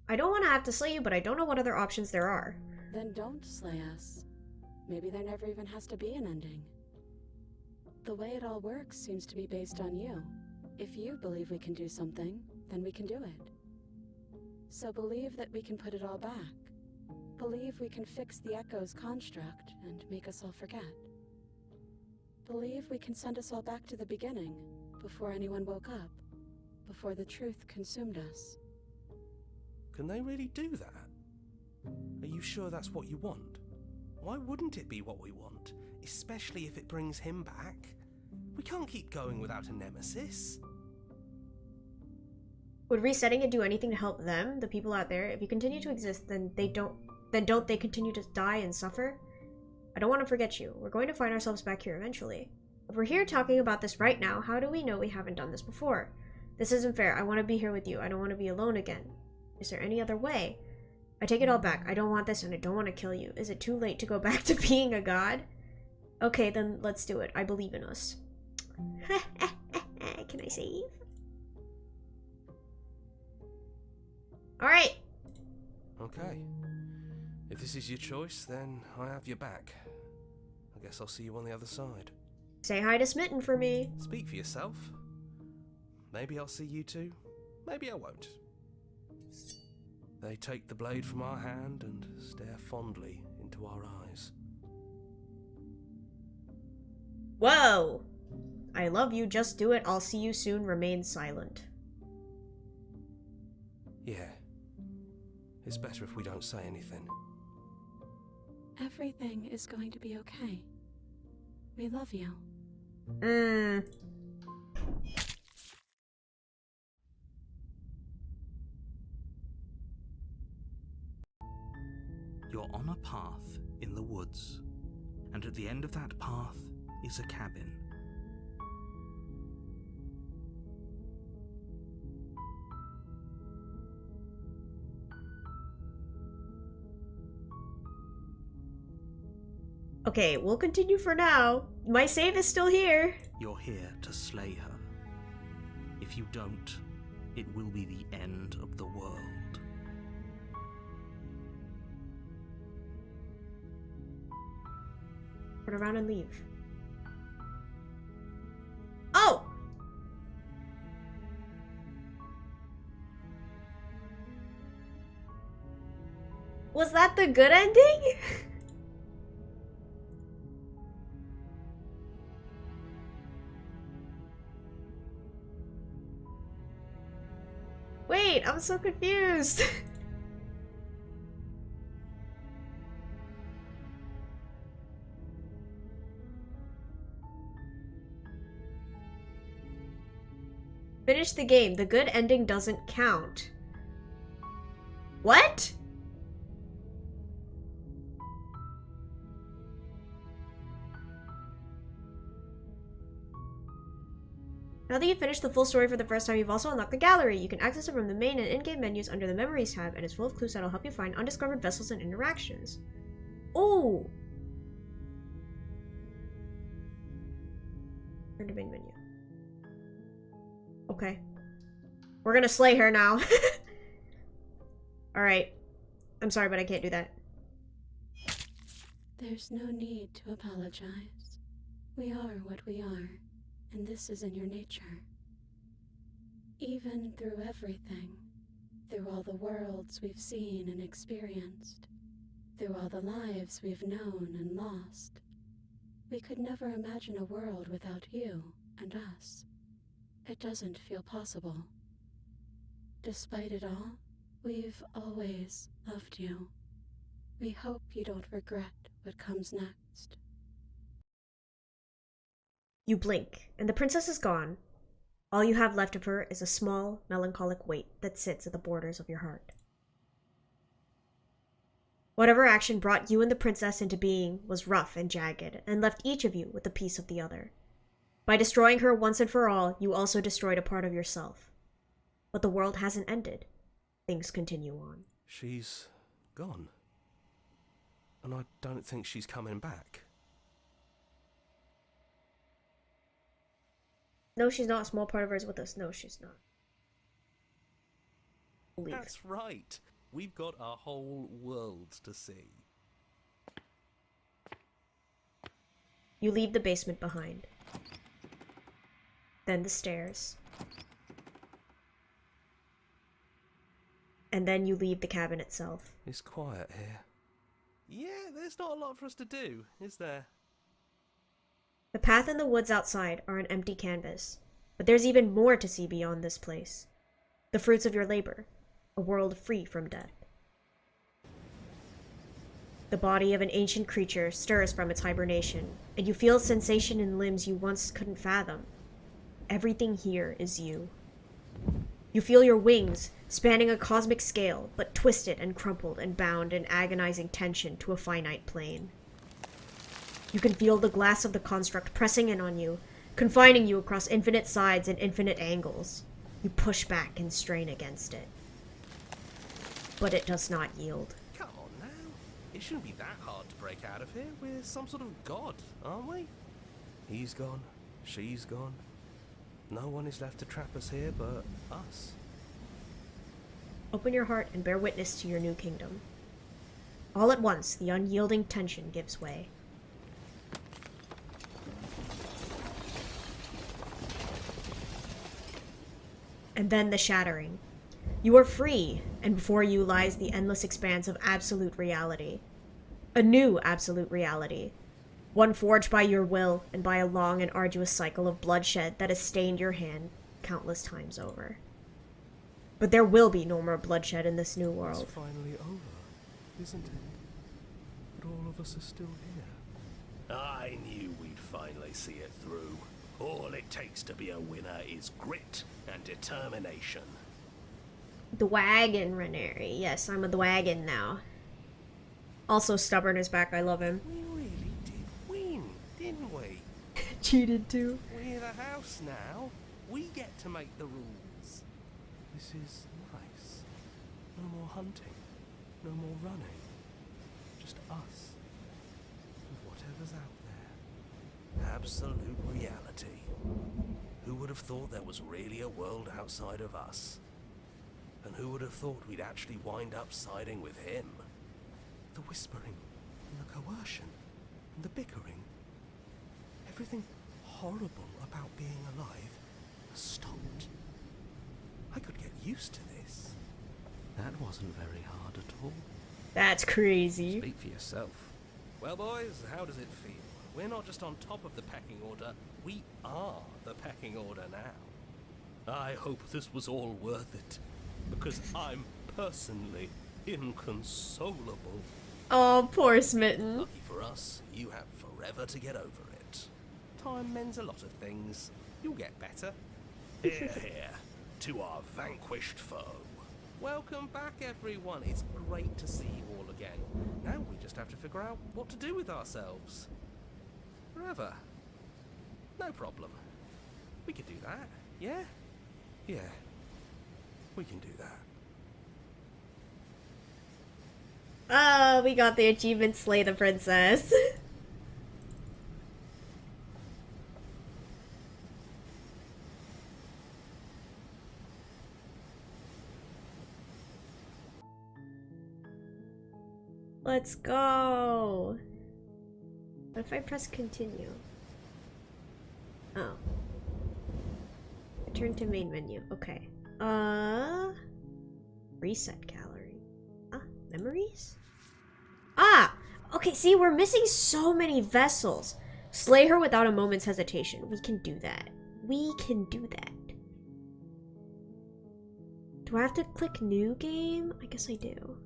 I don't want to have to slay you, but I don't know what other options there are. Then don't slay us. Maybe there never even has to be an ending. The way it all works seems to be based on you. If you believe we can do something, then we can do it. So believe that we can put it all back. Believe we can fix the Echo's construct and make us all forget. Believe we can send us all back to the beginning, before anyone woke up, before the truth consumed us. Can they really do that? Are you sure that's what you want? Why wouldn't it be what we want? Especially if it brings him back? We can't keep going without a nemesis. Would resetting it do anything to help them, the people out there? If you continue to exist, then don't they continue to die and suffer? I don't want to forget you. We're going to find ourselves back here eventually. If we're here talking about this right now, how do we know we haven't done this before? This isn't fair. I want to be here with you. I don't want to be alone again. Is there any other way? I take it all back. I don't want this and I don't want to kill you. Is it too late to go back to being a god? Okay, then let's do it. I believe in us. Can I save? Alright. Okay. If this is your choice, then I have your back. I guess I'll see you on the other side. Say hi to Smitten for me. Speak for yourself. Maybe I'll see you too. Maybe I won't. They take the blade from our hand and stare fondly into our eyes. Whoa! I love you, just do it, I'll see you soon, remain silent. Yeah. It's better if we don't say anything. Everything is going to be okay. We love you. You're on a path in the woods, and at the end of that path is a cabin. Okay, we'll continue for now. My save is still here. You're here to slay her. If you don't, it will be the end of the world. Turn around and leave. Oh! Was that the good ending? Wait, I'm so confused. Finish the game. The good ending doesn't count. What? Now that you've finished the full story for the first time, you've also unlocked the gallery. You can access it from the main and in-game menus under the Memories tab, and it's full of clues that'll help you find undiscovered vessels and interactions. Oh! Turn to main menu. Okay. We're gonna slay her now. Alright. I'm sorry, but I can't do that. There's no need to apologize. We are what we are, and this is in your nature. Even through everything, through all the worlds we've seen and experienced, through all the lives we've known and lost, we could never imagine a world without you and us. It doesn't feel possible. Despite it all, we've always loved you. We hope you don't regret what comes next. You blink, and the princess is gone. All you have left of her is a small, melancholic weight that sits at the borders of your heart. Whatever action brought you and the princess into being was rough and jagged, and left each of you with a piece of the other. By destroying her once and for all, you also destroyed a part of yourself. But the world hasn't ended. Things continue on. She's gone. And I don't think she's coming back. No, she's not. A small part of her is with us. No, she's not. Leave. That's right. We've got a whole world to see. You leave the basement behind. Then the stairs. And then you leave the cabin itself. It's quiet here. Yeah, there's not a lot for us to do, is there? The path and the woods outside are an empty canvas, but there's even more to see beyond this place. The fruits of your labor, a world free from death. The body of an ancient creature stirs from its hibernation, and you feel a sensation in limbs you once couldn't fathom. Everything here is you. You feel your wings, spanning a cosmic scale, but twisted and crumpled and bound in agonizing tension to a finite plane. You can feel the glass of the construct pressing in on you, confining you across infinite sides and infinite angles. You push back and strain against it. But it does not yield. Come on now. It shouldn't be that hard to break out of here. We're some sort of god, aren't we? He's gone. She's gone. No one is left to trap us here but us. Open your heart and bear witness to your new kingdom. All at once, the unyielding tension gives way. And then the shattering. You are free, and before you lies the endless expanse of absolute reality. A new absolute reality. One forged by your will and by a long and arduous cycle of bloodshed that has stained your hand countless times over. But there will be no more bloodshed in this new world. It's finally over, isn't it? But all of us are still here. I knew we'd finally see it through. All it takes to be a winner is grit and determination. The wagon, Ranieri. Yes, I'm a wagon now. Also, Stubborn is back. I love him. We really did win, didn't we? Cheated too. We're the house now. We get to make the rules. This is nice. No more hunting. No more running. Just us. And whatever's out there. Absolute reality. Who would have thought there was really a world outside of us? And who would have thought we'd actually wind up siding with him? The whispering, and the coercion, and the bickering. Everything horrible about being alive has stopped. I could get used to this. That wasn't very hard at all. That's crazy. Speak for yourself. Well, boys, how does it feel? We're not just on top of the pecking order, we are the pecking order now. I hope this was all worth it, because I'm personally inconsolable. Oh, poor Smitten. Lucky for us, you have forever to get over it. Time mends a lot of things. You'll get better. Here, here, to our vanquished foe. Welcome back, everyone. It's great to see you all again. Now we just have to figure out what to do with ourselves. Forever. No problem. We could do that, yeah? Yeah. We can do that. We got the achievement Slay the Princess. Let's go. What if I press continue? Oh. Return to main menu. Okay. Reset gallery. Memories? Okay, see, we're missing so many vessels. Slay her without a moment's hesitation. We can do that. We can do that. Do I have to click new game? I guess I do.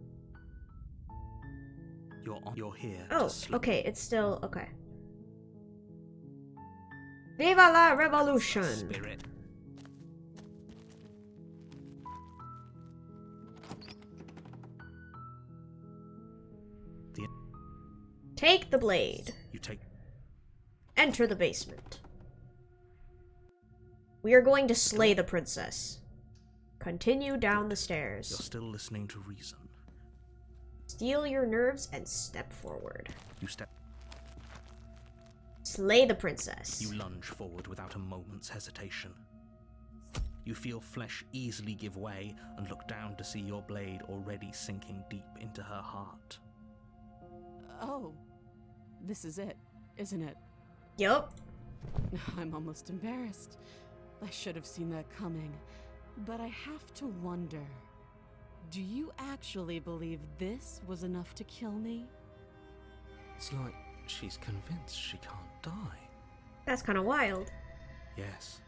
You're here. Oh, okay, it's still okay. Viva la revolution! Spirit. Take the blade. You take. Enter the basement. We are going to slay the princess. Continue down the stairs. You're still listening to reason. Steel your nerves and step forward. You step. Slay the princess. You lunge forward without a moment's hesitation. You feel flesh easily give way and look down to see your blade already sinking deep into her heart. Oh, this is it, isn't it? Yup. I'm almost embarrassed. I should have seen that coming. But I have to wonder, do you actually believe this was enough to kill me? It's like she's convinced she can't die. That's kind of wild. Yes.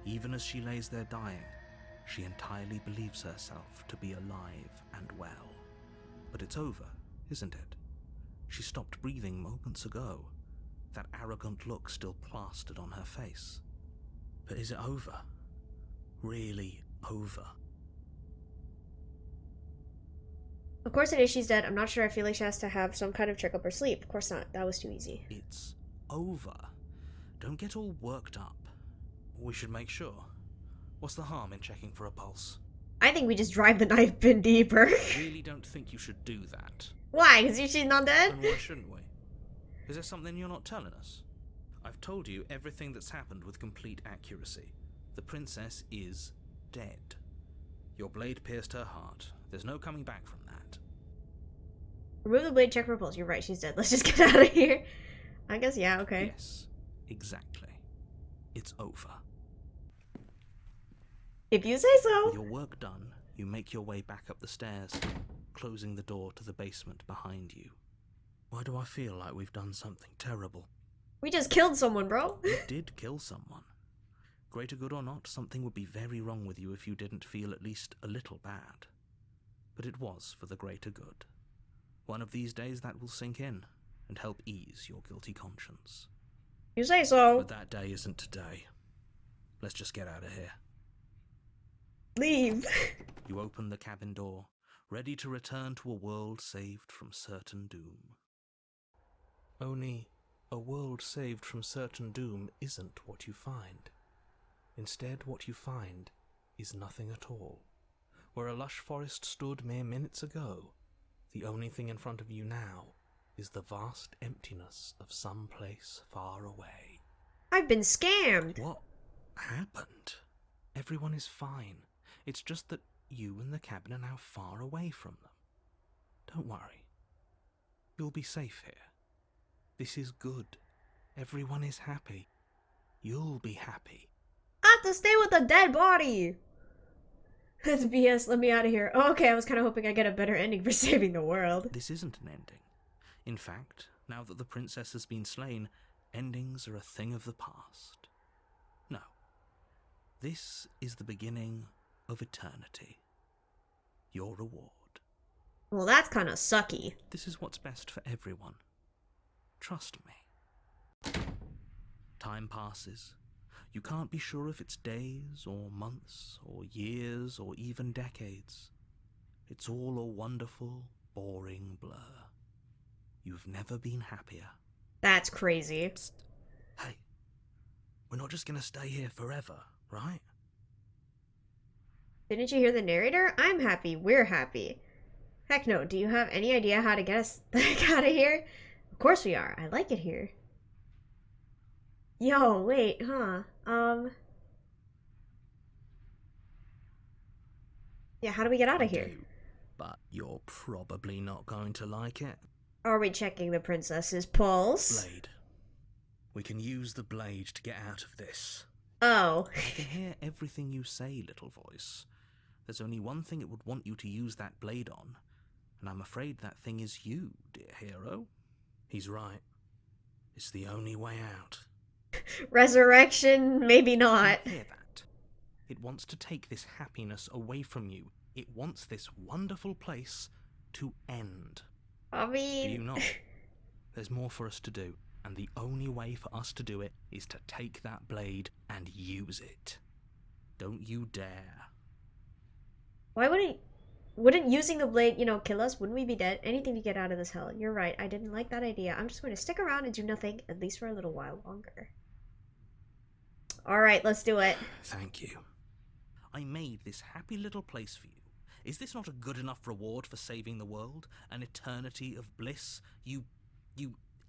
Even as she lays there dying, she entirely believes herself to be alive and well. But it's over, isn't it? She stopped breathing moments ago, that arrogant look still plastered on her face. But is it over? Really over? Of course it is, she's dead. I'm not sure. I feel like she has to have some kind of trick up her sleeve. Of course not. That was too easy. It's over. Don't get all worked up. We should make sure. What's the harm in checking for a pulse? I think we just drive the knife bin deeper. I really don't think you should do that. Why? Because she's not dead? And why shouldn't we? Is there something you're not telling us? I've told you everything that's happened with complete accuracy. The princess is dead. Your blade pierced her heart. There's no coming back from that. Remove the blade, check for pulse. You're right, she's dead. Let's just get out of here. I guess, yeah, okay. Yes, exactly. It's over. If you say so. With your work done, You make your way back up the stairs, closing the door to the basement behind you. Why do I feel like we've done something terrible? We just killed someone, bro. You did kill someone. Greater good or not, something would be very wrong with you if you didn't feel at least a little bad. But it was for the greater good. One of these days that will sink in and help ease your guilty conscience. You say so. But that day isn't today. Let's just get out of here. Leave. You open the cabin door, ready to return to a world saved from certain doom. Only a world saved from certain doom isn't what you find. Instead, what you find is nothing at all. Where a lush forest stood mere minutes ago, the only thing in front of you now is the vast emptiness of some place far away. I've been scammed. What happened? Everyone is fine. It's just that you and the cabin are now far away from them. Don't worry. You'll be safe here. This is good. Everyone is happy. You'll be happy. I have to stay with a dead body. That's BS. Let me out of here. Oh, okay, I was kind of hoping I get a better ending for saving the world. This isn't an ending. In fact, now that the princess has been slain, endings are a thing of the past. No. This is the beginning of eternity. Your reward. Well, that's kind of sucky. This is what's best for everyone. Trust me. Time passes. You can't be sure if it's days or months or years or even decades. It's all a wonderful, boring blur. You've never been happier. That's crazy. Psst. Hey, we're not just gonna stay here forever, right? Didn't you hear the narrator? I'm happy. We're happy. Heck no. Do you have any idea how to get us the heck out of here? Of course we are. I like it here. Yo, wait, huh? Yeah, how do we get out of here? But you're probably not going to like it. Are we checking the princess's pulse? Blade. We can use the blade to get out of this. Oh. I can hear everything you say, little voice. There's only one thing it would want you to use that blade on, and I'm afraid that thing is you, dear hero. He's right. It's the only way out. Resurrection? Maybe not. I hear that. It wants to take this happiness away from you. It wants this wonderful place to end. I mean... Do you not? There's more for us to do, and the only way for us to do it is to take that blade and use it. Don't you dare. Why wouldn't using the blade, kill us? Wouldn't we be dead? Anything to get out of this hell. You're right. I didn't like that idea. I'm just going to stick around and do nothing, at least for a little while longer. Alright, let's do it. Thank you. I made this happy little place for you. Is this not a good enough reward for saving the world? An eternity of bliss? You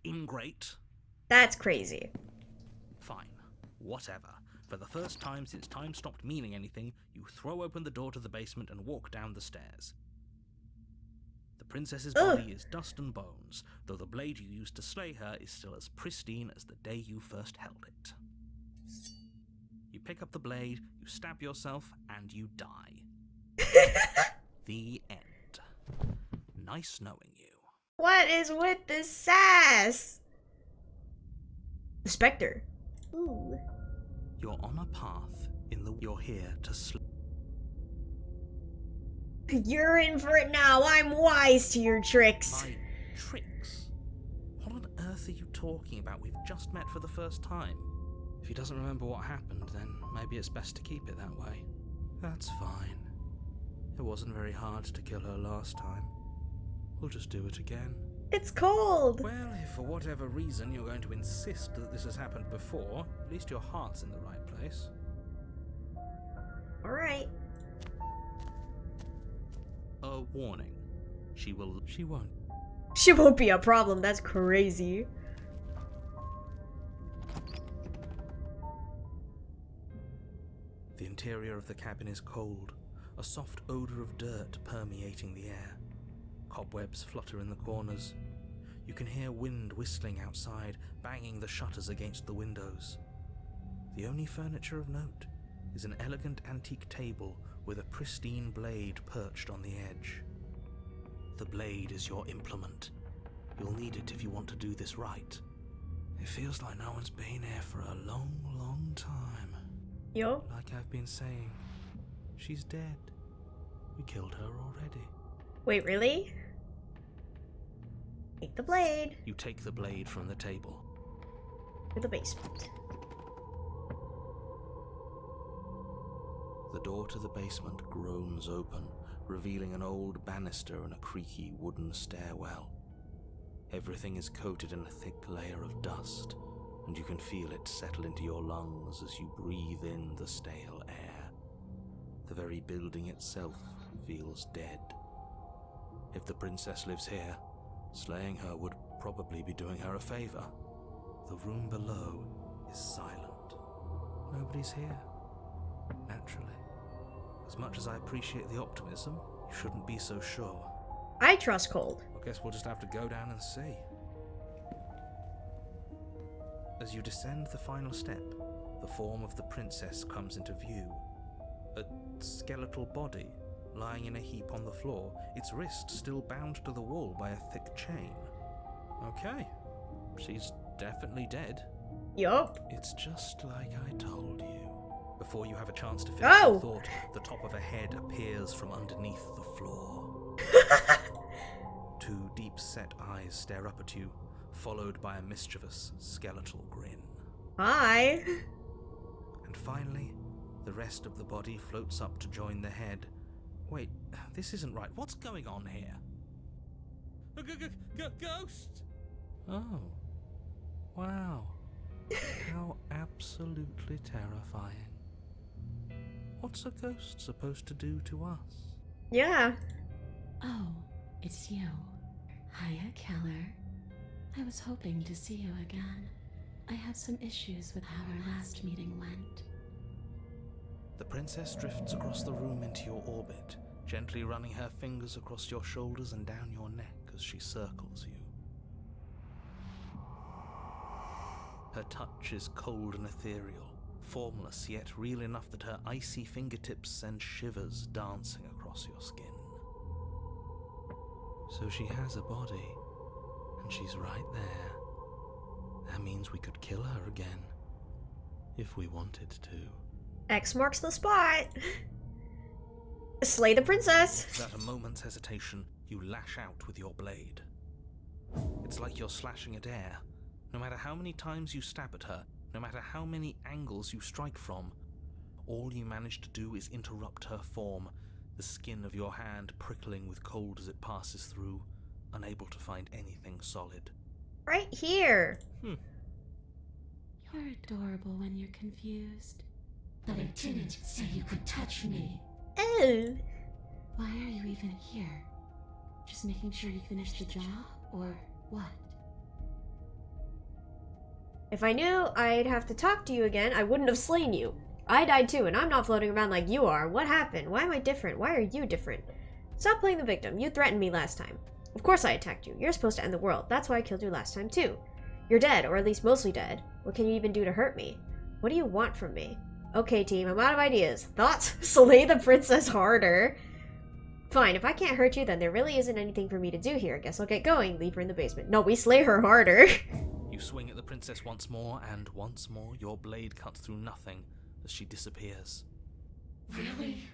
ingrate? That's crazy. Fine. Whatever. For the first time since time stopped meaning anything, you throw open the door to the basement and walk down the stairs. The princess's body is dust and bones, though the blade you used to slay her is still as pristine as the day you first held it. You pick up the blade, you stab yourself, and you die. The end. Nice knowing you. What is with this sass? The Spectre. Ooh. You're on a path you're here to sleep. You're in for it now. I'm wise to your tricks. My tricks? What on earth are you talking about? We've just met for the first time. If he doesn't remember what happened, then maybe it's best to keep it that way. That's fine. It wasn't very hard to kill her last time. We'll just do it again. It's cold. Well, if for whatever reason you're going to insist that this has happened before, at least your heart's in the right place. Alright. A warning. She won't. She won't be a problem. That's crazy. The interior of the cabin is cold, a soft odor of dirt permeating the air. Cobwebs flutter in the corners. You can hear wind whistling outside, banging the shutters against the windows. The only furniture of note is an elegant antique table with a pristine blade perched on the edge. The blade is your implement. You'll need it if you want to do this right. It feels like no one's been here for a long, long time. Yo. Like I've been saying, she's dead. We killed her already. Wait, really? Take the blade. You take the blade from the table. To the basement. The door to the basement groans open, revealing an old banister and a creaky wooden stairwell. Everything is coated in a thick layer of dust, and you can feel it settle into your lungs as you breathe in the stale air. The very building itself feels dead. If the princess lives here, slaying her would probably be doing her a favor. The room below is silent. Nobody's here. Naturally. As much as I appreciate the optimism, you shouldn't be so sure. I trust Cold. I guess we'll just have to go down and see. As you descend the final step, the form of the princess comes into view. A skeletal body lying in a heap on the floor, its wrist still bound to the wall by a thick chain. Okay, she's definitely dead. Yup. It's just like I told you. Before you have a chance to finish your thought, the top of a head appears from underneath the floor. Two deep-set eyes stare up at you, followed by a mischievous, skeletal grin. Hi. And finally, the rest of the body floats up to join the head. Wait, this isn't right. What's going on here? A ghost! Oh. Wow. How absolutely terrifying. What's a ghost supposed to do to us? Yeah. Oh, it's you. Hiya, Keller. I was hoping to see you again. I have some issues with how our last meeting went. The princess drifts across the room into your orbit, gently running her fingers across your shoulders and down your neck as she circles you. Her touch is cold and ethereal, formless yet real enough that her icy fingertips send shivers dancing across your skin. So she has a body, and she's right there. That means we could kill her again, if we wanted to. X marks the spot. Slay the princess. Without a moment's hesitation, you lash out with your blade. It's like you're slashing at air. No matter how many times you stab at her, no matter how many angles you strike from, all you manage to do is interrupt her form, the skin of your hand prickling with cold as it passes through, unable to find anything solid. Right here. You're adorable when you're confused. But I didn't say you could touch me. Oh. Why are you even here? Just making sure you finish the job, or what? If I knew I'd have to talk to you again, I wouldn't have slain you. I died too, and I'm not floating around like you are. What happened? Why am I different? Why are you different? Stop playing the victim. You threatened me last time. Of course I attacked you. You're supposed to end the world. That's why I killed you last time too. You're dead, or at least mostly dead. What can you even do to hurt me? What do you want from me? Okay, team, I'm out of ideas. Thoughts? Slay the princess harder. Fine, if I can't hurt you, then there really isn't anything for me to do here. Guess I'll get going. Leave her in the basement. No, we slay her harder. You swing at the princess once more, and once more your blade cuts through nothing as she disappears. Really?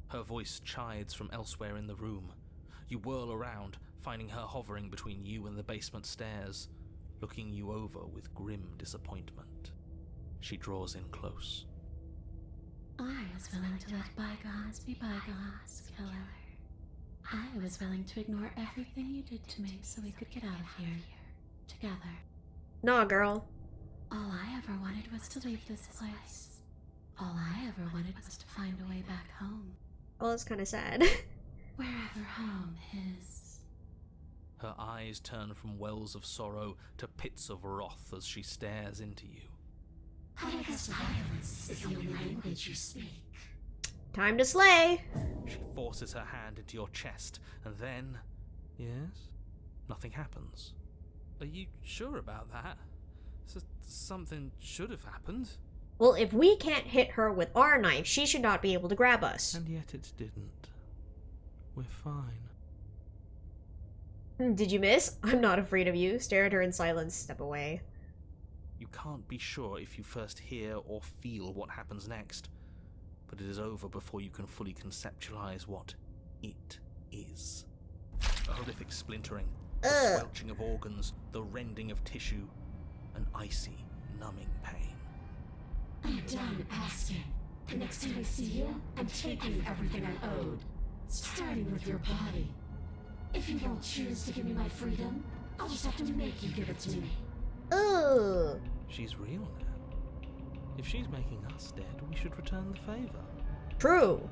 Her voice chides from elsewhere in the room. You whirl around, finding her hovering between you and the basement stairs, looking you over with grim disappointment. She draws in close. I was willing to let bygones be bygones, Keller. I was willing to ignore everything you did to me so we could get out of here. Together. Nah, girl. All I ever wanted was to leave this place. All I ever wanted was to find a way back home. Well, it's kind of sad. Wherever home is. Her eyes turn from wells of sorrow to pits of wrath as she stares into you. I guess violence is the only language you speak. Time to slay. She forces her hand into your chest, and then... Yes? Nothing happens. Are you sure about that? Something should have happened. Well, if we can't hit her with our knife, she should not be able to grab us. And yet it didn't. We're fine. Did you miss? I'm not afraid of you. Stare at her in silence. Step away. You can't be sure if you first hear or feel what happens next, but it is over before you can fully conceptualize what it is. A horrific splintering, the squelching of organs, the rending of tissue, an icy, numbing pain. I'm done asking. The next time I see you, I'm taking everything I owed. Starting with your body. If you don't choose to give me my freedom, I'll just have to make you give it to me. Ugh. She's real now. If she's making us dead, we should return the favor. True.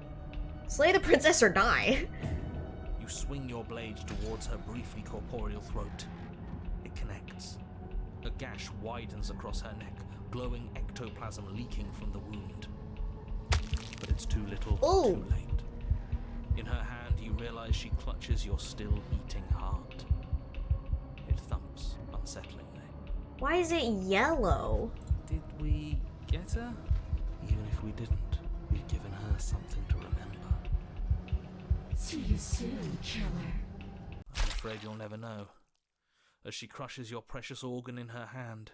Slay the princess or die. You swing your blade towards her briefly corporeal throat. It connects. A gash widens across her neck, glowing ectoplasm leaking from the wound. But it's too little, too late. In her hand, you realize she clutches your still beating heart. It thumps unsettlingly. Why is it yellow? Did we get her? Even if we didn't, we've given her something to remember. See you soon, killer. I'm afraid you'll never know. As she crushes your precious organ in her hand,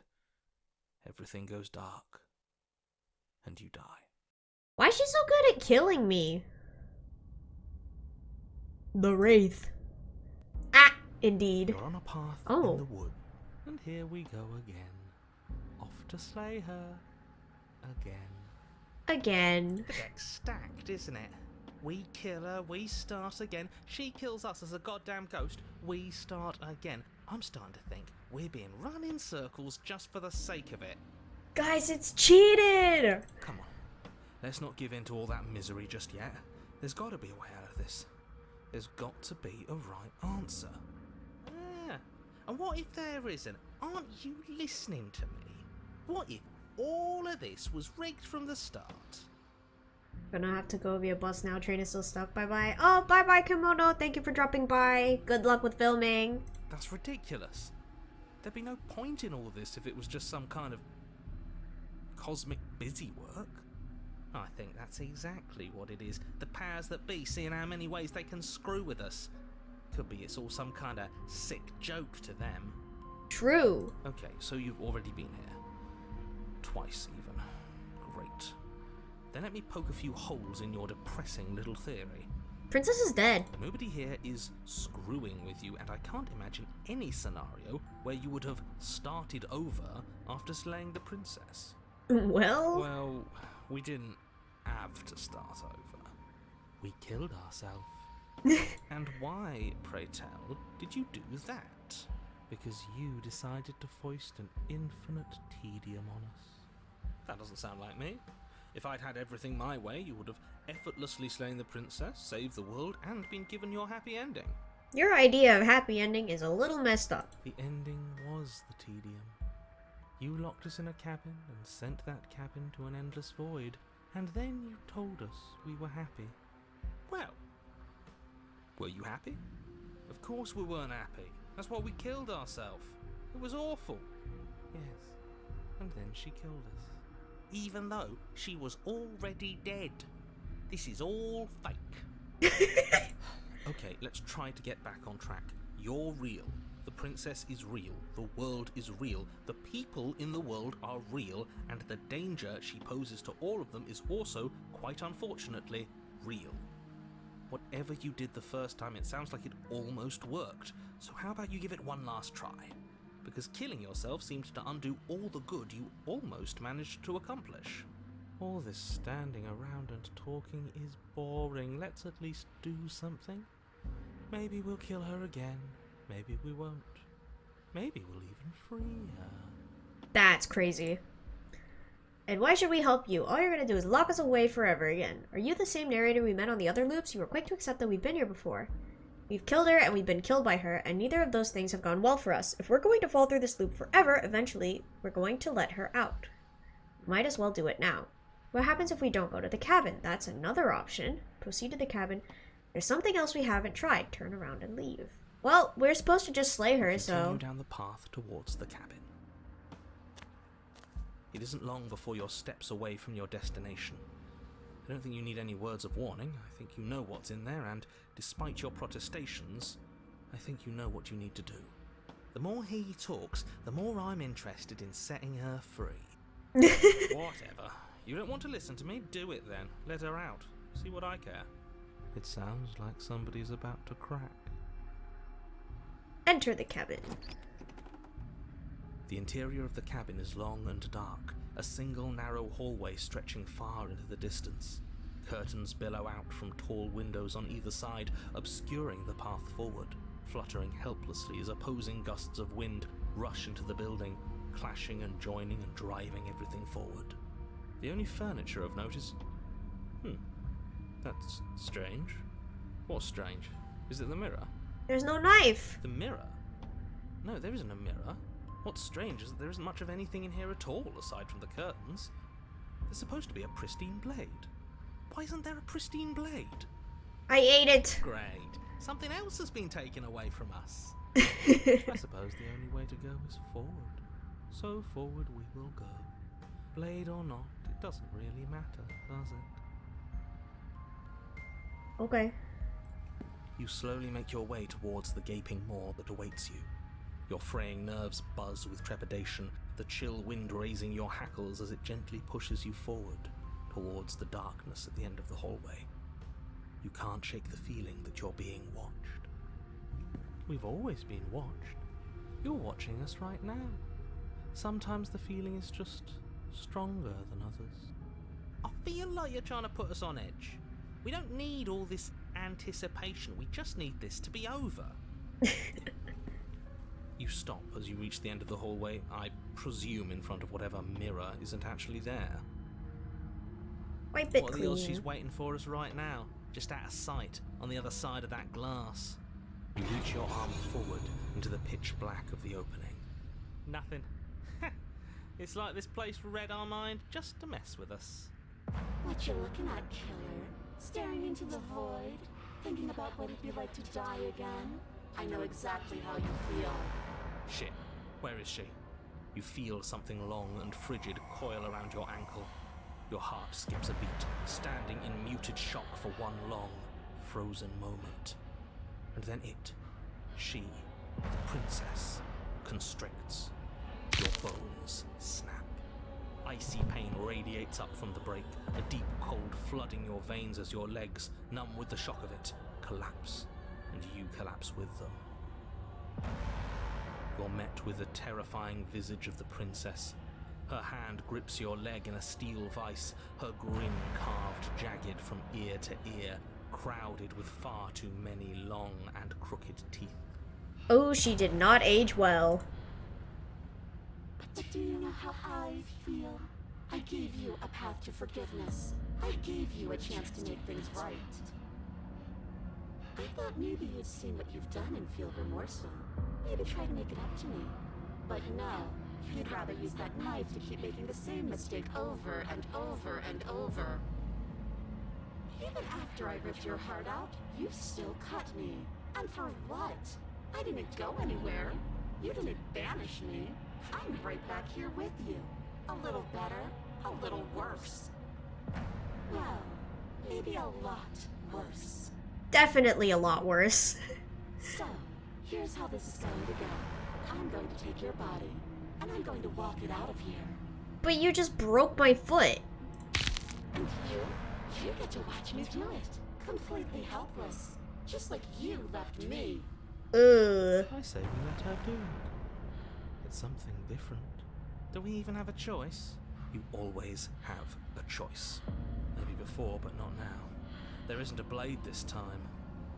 everything goes dark, and you die. Why is she so good at killing me? The Wraith. Ah, indeed. You're on a path Oh. in the wood, and here we go again. Off to slay her. Again. The deck's stacked, isn't it? We kill her, we start again. She kills us as a goddamn ghost, we start again. I'm starting to think we're being run in circles just for the sake of it. Guys, it's cheated! Come on, let's not give in to all that misery just yet. There's got to be a way out of this. There's got to be a right answer. Yeah. And what if there isn't? Aren't you listening to me? What if all of this was rigged from the start? Gonna have to go via bus now. Train is still stuck. Bye-bye. Oh, bye-bye, Kimono. Thank you for dropping by. Good luck with filming. That's ridiculous. There'd be no point in all this if it was just some kind of cosmic busy work. I think that's exactly what it is. The powers that be seeing how many ways they can screw with us. Could be it's all some kind of sick joke to them. True. Okay, so you've already been here. Twice even. Great. Then let me poke a few holes in your depressing little theory. Princess is dead. Nobody here is screwing with you, and I can't imagine any scenario where you would have started over after slaying the princess. Well, we didn't have to start over. We killed ourselves. And why, pray tell, did you do that? Because you decided to foist an infinite tedium on us. That doesn't sound like me. If I'd had everything my way, you would have effortlessly slain the princess, saved the world, and been given your happy ending. your idea of happy ending is a little messed up. The ending was the tedium. You locked us in a cabin and sent that cabin to an endless void, and then you told us we were happy. Well, were you happy? Of course we weren't happy. That's why we killed ourselves. It was awful. Yes, and then she killed us. Even though she was already dead. This is all fake. Okay, let's try to get back on track. You're real. The princess is real. The world is real. The people in the world are real. And the danger she poses to all of them is also, quite unfortunately, real. Whatever you did the first time, it sounds like it almost worked. So how about you give it one last try? Because killing yourself seemed to undo all the good you almost managed to accomplish. All this standing around and talking is boring. Let's at least do something. Maybe we'll kill her again. Maybe we won't. Maybe we'll even free her. That's crazy. And why should we help you? All you're gonna do is lock us away forever again. Are you the same narrator we met on the other loops? You were quick to accept that we've been here before. We've killed her and we've been killed by her, and neither of those things have gone well for us. If we're going to fall through this loop forever, eventually we're going to let her out. Might as well do it now. What happens if we don't go to the cabin? That's another option. Proceed to the cabin. There's something else we haven't tried. Turn around and leave. Well, we're supposed to just slay her, so... Continue down the path towards the cabin. It isn't long before you're steps away from your destination. I don't think you need any words of warning. I think you know what's in there, and despite your protestations, I think you know what you need to do. The more he talks, the more I'm interested in setting her free. Whatever. You don't want to listen to me? Do it then. Let her out. See what I care. It sounds like somebody's about to crack. Enter the cabin. The interior of the cabin is long and dark, a single narrow hallway stretching far into the distance. Curtains billow out from tall windows on either side, obscuring the path forward, fluttering helplessly as opposing gusts of wind rush into the building, clashing and joining and driving everything forward. The only furniture of note is... that's strange. What's strange? Is it the mirror? There's no knife. The mirror? No, there isn't a mirror. What's strange is that there isn't much of anything in here at all, aside from the curtains. There's supposed to be a pristine blade. Why isn't there a pristine blade? I ate it. Great. Something else has been taken away from us. I suppose the only way to go is forward. So forward we will go. Blade or not, it doesn't really matter, does it? Okay. You slowly make your way towards the gaping maw that awaits you. Your fraying nerves buzz with trepidation, the chill wind raising your hackles as it gently pushes you forward, towards the darkness at the end of the hallway. You can't shake the feeling that you're being watched. We've always been watched. You're watching us right now. Sometimes the feeling is just stronger than others. I feel like you're trying to put us on edge. We don't need all this anticipation. We just need this to be over. You stop as you reach the end of the hallway, I presume in front of whatever mirror isn't actually there. Wipe it What clean. the hell's she's waiting for us right now, just out of sight, on the other side of that glass. You reach your arm forward into the pitch black of the opening. Nothing. It's like this place read our mind just to mess with us. What you looking at, killer? Staring into the void? Thinking about what it'd be like to die again? I know exactly how you feel. Shit, where is she? You feel something long and frigid coil around your ankle. Your heart skips a beat, standing in muted shock for one long, frozen moment. And then she, the princess, constricts. Your bones snap. Icy pain radiates up from the break, a deep cold flooding your veins as your legs, numb with the shock of it, collapse, and you collapse with them. You're met with the terrifying visage of the princess. Her hand grips your leg in a steel vice, her grin carved jagged from ear to ear, crowded with far too many long and crooked teeth. Oh, she did not age well. But do you know how I feel? I gave you a path to forgiveness. I gave you a chance to make things right. I thought maybe you'd seen what you've done and feel remorseful. Maybe try to make it up to me. But no, you'd rather use that knife to keep making the same mistake over and over and over. Even after I ripped your heart out, you still cut me. And for what? I didn't go anywhere. You didn't banish me. I'm right back here with you. A little better, a little worse. Well, maybe a lot worse. Definitely a lot worse. So, here's how this is going to go. I'm going to take your body, and I'm going to walk it out of here. But you just broke my foot. And you get to watch me do it. Completely helpless. Just like you left me. Ugh. I say we let her do it. It's something different. Do we even have a choice? You always have a choice. Maybe before, but not now. There isn't a blade this time.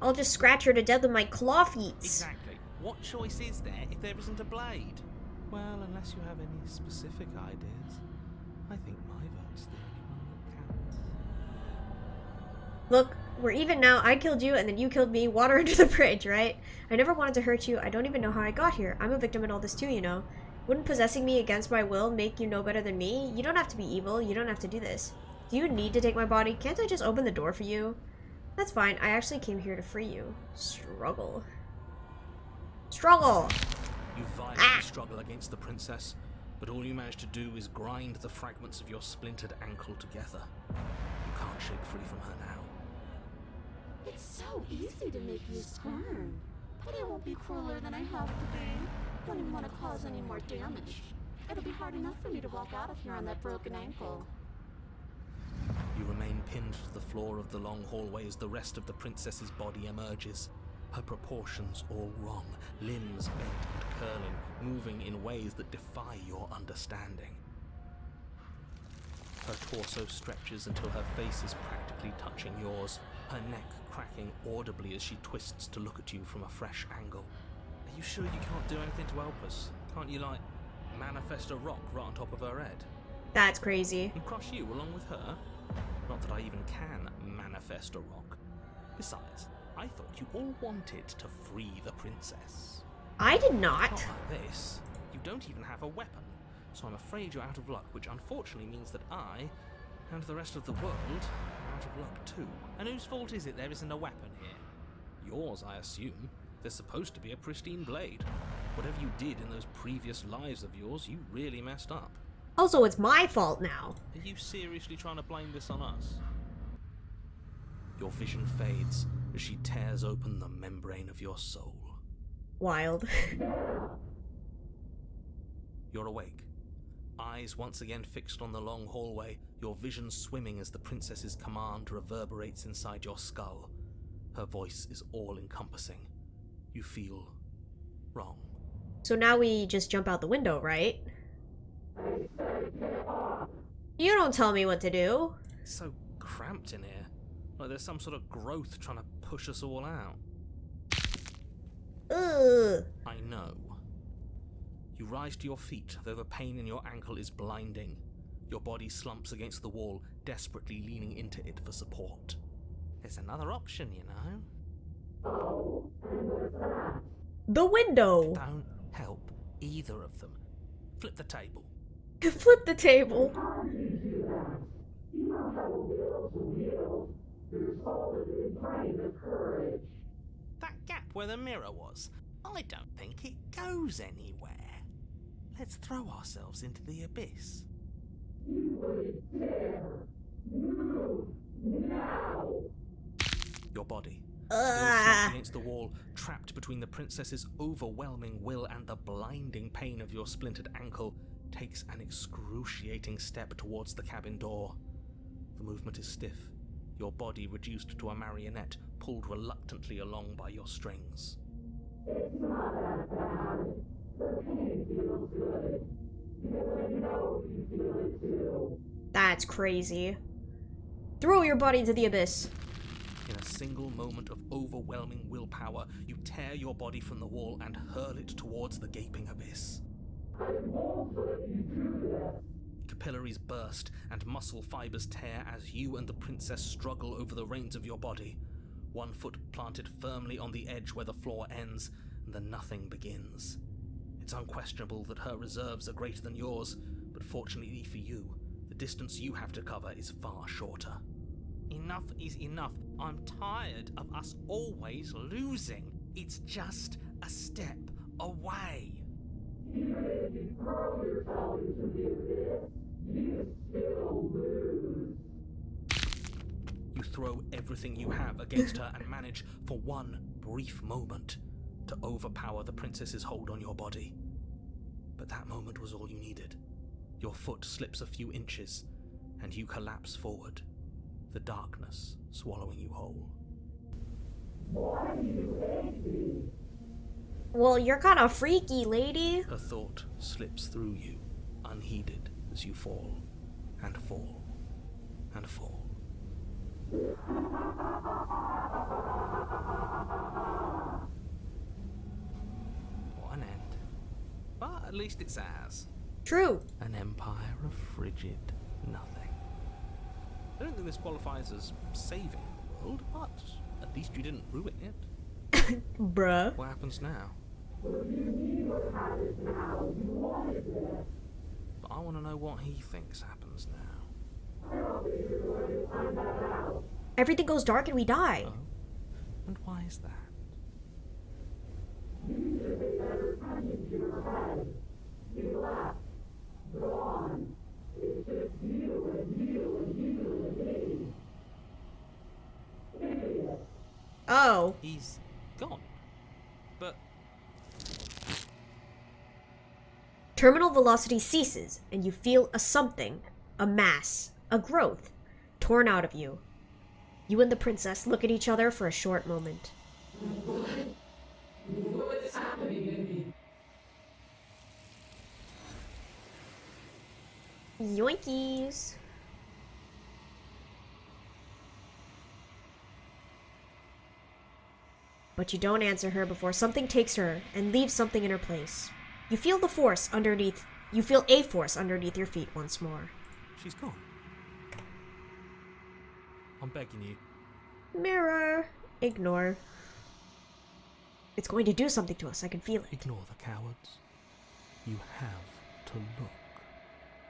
I'll just scratch her to death with my claw feet. Exactly. What choice is there if there isn't a blade? Well, unless you have any specific ideas, I think my vote's the only one that counts. Look, we're even now. I killed you and then you killed me. Water under the bridge, right? I never wanted to hurt you. I don't even know how I got here. I'm a victim in all this too, you know. Wouldn't possessing me against my will make you know better than me? You don't have to be evil. You don't have to do this. Do you need to take my body? Can't I just open the door for you? That's fine. I actually came here to free you. Struggle. Struggle! You violently struggle against the princess. but all you manage to do is grind the fragments of your splintered ankle together. You can't shake free from her now. It's so easy to make you squirm. But I won't be crueler than I have to be. Don't even want to cause any more damage. It'll be hard enough for me to walk out of here on that broken ankle. You remain pinned to the floor of the long hallway as the rest of the princess's body emerges. Her proportions all wrong, limbs bent and curling, moving in ways that defy your understanding. Her torso stretches until her face is practically touching yours, her neck cracking audibly as she twists to look at you from a fresh angle. Are you sure you can't do anything to help us? Can't you, like, manifest a rock right on top of her head? That's crazy. And crush you along with her? Not that I even can manifest a rock. Besides, I thought you all wanted to free the princess. I did Not not. like this. You don't even have a weapon, so I'm afraid you're out of luck, which unfortunately means that I, and the rest of the world, are out of luck too. And whose fault is it there isn't a weapon here? Yours, I assume. There's supposed to be a pristine blade. Whatever you did in those previous lives of yours, you really messed up. Also, it's my fault now. Are you seriously trying to blame this on us? Your vision fades as she tears open the membrane of your soul. Wild. You're awake. Eyes once again fixed on the long hallway, your vision swimming as the princess's command reverberates inside your skull. Her voice is all-encompassing. You feel wrong. So now we just jump out the window, right? You don't tell me what to do. It's so cramped in here. Like there's some sort of growth trying to push us all out. Ugh. I know. You rise to your feet, though the pain in your ankle is blinding. Your body slumps against the wall, desperately leaning into it for support. There's another option, you know. The window. Don't help either of them. Flip the table. Flip the table. That gap where the mirror was, I don't think it goes anywhere. Let's throw ourselves into the abyss. Your body, still slumped against the wall, trapped between the princess's overwhelming will and the blinding pain of your splintered ankle, takes an excruciating step towards the cabin door. The movement is stiff, your body reduced to a marionette, pulled reluctantly along by your strings. That's crazy. Throw your body into the abyss. In a single moment of overwhelming willpower, you tear your body from the wall and hurl it towards the gaping abyss. Capillaries burst and muscle fibers tear as you and the princess struggle over the reins of your body. One foot planted firmly on the edge where the floor ends, and the nothing begins. It's unquestionable that her reserves are greater than yours, but fortunately for you, the distance you have to cover is far shorter. Enough is enough. I'm tired of us always losing. It's just a step away. You throw everything you have against her and manage, for one brief moment, to overpower the princess's hold on your body. But that moment was all you needed. Your foot slips a few inches, and you collapse forward, the darkness swallowing you whole. Well, you're kind of freaky, lady. Her thought slips through you, unheeded, as you fall, and fall, and fall. What an end. But at least it's ours. True. An empire of frigid nothing. I don't think this qualifies as saving the world, but at least you didn't ruin it. Bruh. What happens now? But I want to know what he thinks happens now. Everything goes dark and we die. Oh? And why is that? No. He's gone. But Terminal velocity ceases, and you feel a something, a mass, a growth, torn out of you. You and the princess look at each other for a short moment. What's happening to me? Yoinkies. But you don't answer her before something takes her and leaves something in her place. You feel the force underneath. You feel a force underneath your feet once more. she's gone. I'm begging you. Mirror. Ignore. It's going to do something to us. I can feel it. Ignore the cowards. You have to look.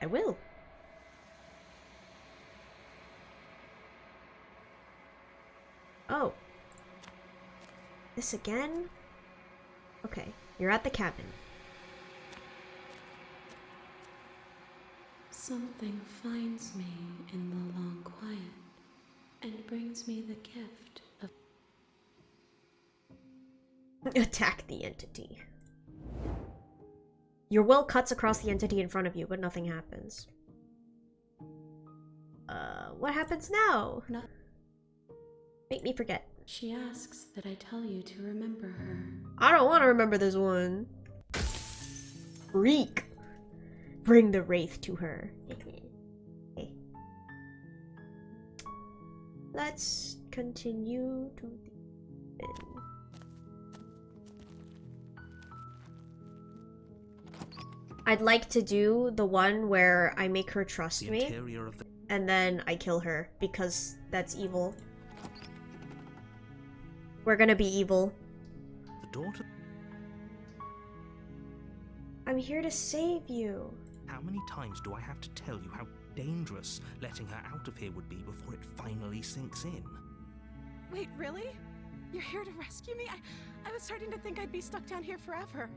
I will. Oh. This again? Okay, you're at the cabin. Something finds me in the long quiet and brings me the gift of Attack the entity. Your will cuts across the entity in front of you, but nothing happens. What happens now? No. Make me forget. She asks that I tell you to remember her. I don't want to remember this one. Freak. Bring the wraith to her. Okay. Let's continue to the end. I'd like to do the one where I make her trust The me, interior of the and then I kill her, because that's evil. We're gonna be evil. door to... I'm here to save you. How many times do I have to tell you how dangerous letting her out of here would be before it finally sinks in? Wait, really? You're here to rescue me? I was starting to think I'd be stuck down here forever.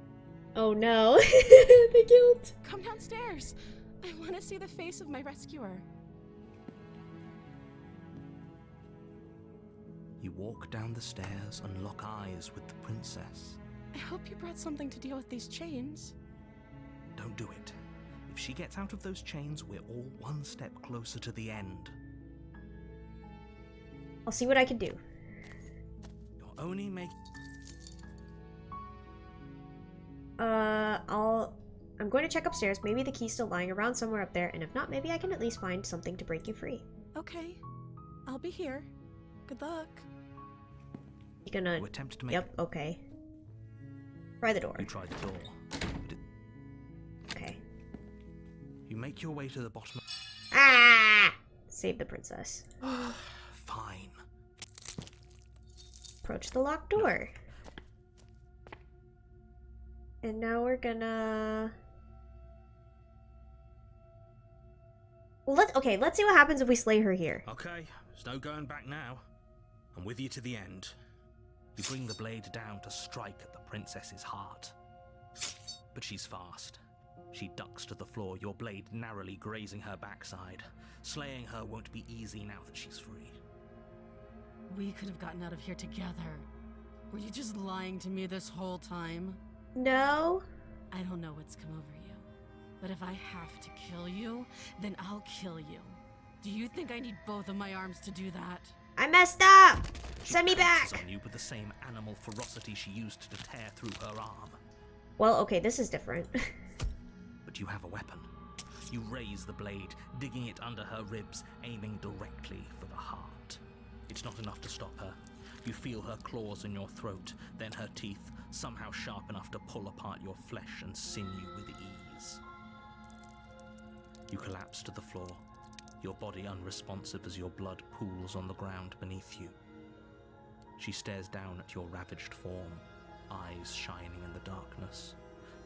Oh no. The guilt. Come downstairs. I want to see the face of my rescuer. You walk down the stairs and lock eyes with the princess. I hope you brought something to deal with these chains. Don't do it. If she gets out of those chains, we're all one step closer to the end. I'll see what I can do. You're only making... I'm going to check upstairs. Maybe the key's still lying around somewhere up there, and if not, maybe I can at least find something to break you free. Okay. I'll be here. Good luck. You gonna... You attempt to make... Yep, okay. Try the door. You try the door. Okay. You make your way to the bottom... Ah! Save the princess. Fine. Approach the locked door. And now we're gonna... Well, let's see what happens if we slay her here. Okay, there's no going back now. I'm with you to the end. You bring the blade down to strike at the princess's heart. But she's fast. She ducks to the floor, your blade narrowly grazing her backside. Slaying her won't be easy now that she's free. We could have gotten out of here together. Were you just lying to me this whole time? No. I don't know what's come over you, but if I have to kill you, then I'll kill you. Do you think I need both of my arms to do that? I messed up! She Send me pounces back! on you with the same animal ferocity she used to tear through her arm. Well, okay, this is different. But you have a weapon. You raise the blade, digging it under her ribs, aiming directly for the heart. It's not enough to stop her. You feel her claws in your throat, then her teeth, somehow sharp enough to pull apart your flesh and sinew with ease. You collapse to the floor, your body unresponsive as your blood pools on the ground beneath you. She stares down at your ravaged form, eyes shining in the darkness,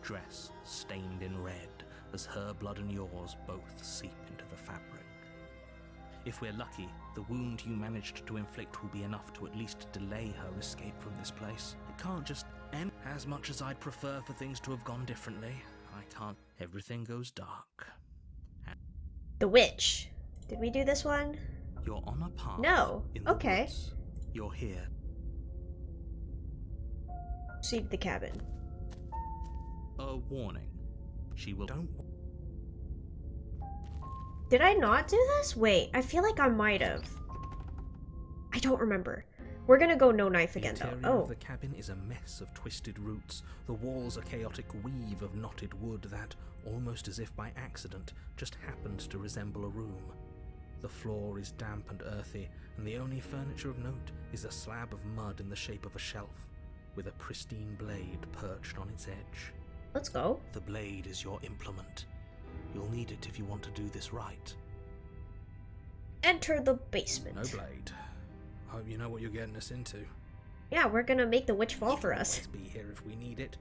dress stained in red as her blood and yours both seep into the fabric. If we're lucky, the wound you managed to inflict will be enough to at least delay her escape from this place. It can't just end. As much as I'd prefer for things to have gone differently, I can't. Everything goes dark. The witch. Did we do this one? You're on a path. No. In the Okay. woods. You're here. Proceed to the cabin. A warning. She will... Don't... Did I not do this? Wait, I feel like I might have. I don't remember. We're gonna go no knife again, though. The interior Oh. of the cabin is a mess of twisted roots. The walls a chaotic weave of knotted wood that, almost as if by accident, just happens to resemble a room. The floor is damp and earthy, and the only furniture of note is a slab of mud in the shape of a shelf, with a pristine blade perched on its edge. Let's go. The blade is your implement. You'll need it if you want to do this right. Enter the basement. No blade. Hope you know what you're getting us into. Yeah, we're gonna make the witch fall for We'll us. always be here if we need it.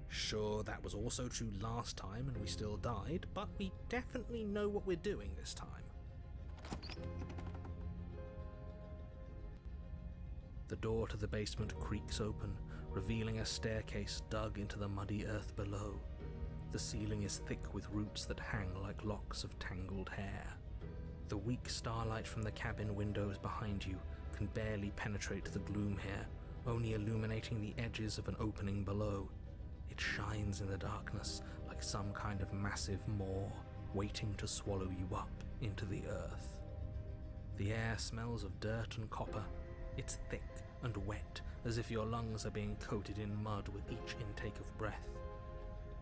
Sure, that was also true last time and we still died, but we definitely know what we're doing this time. The door to the basement creaks open, revealing a staircase dug into the muddy earth below. The ceiling is thick with roots that hang like locks of tangled hair. The weak starlight from the cabin windows behind you can barely penetrate the gloom here, only illuminating the edges of an opening below. It shines in the darkness like some kind of massive maw, waiting to swallow you up into the earth. The air smells of dirt and copper. It's thick and wet, as if your lungs are being coated in mud with each intake of breath.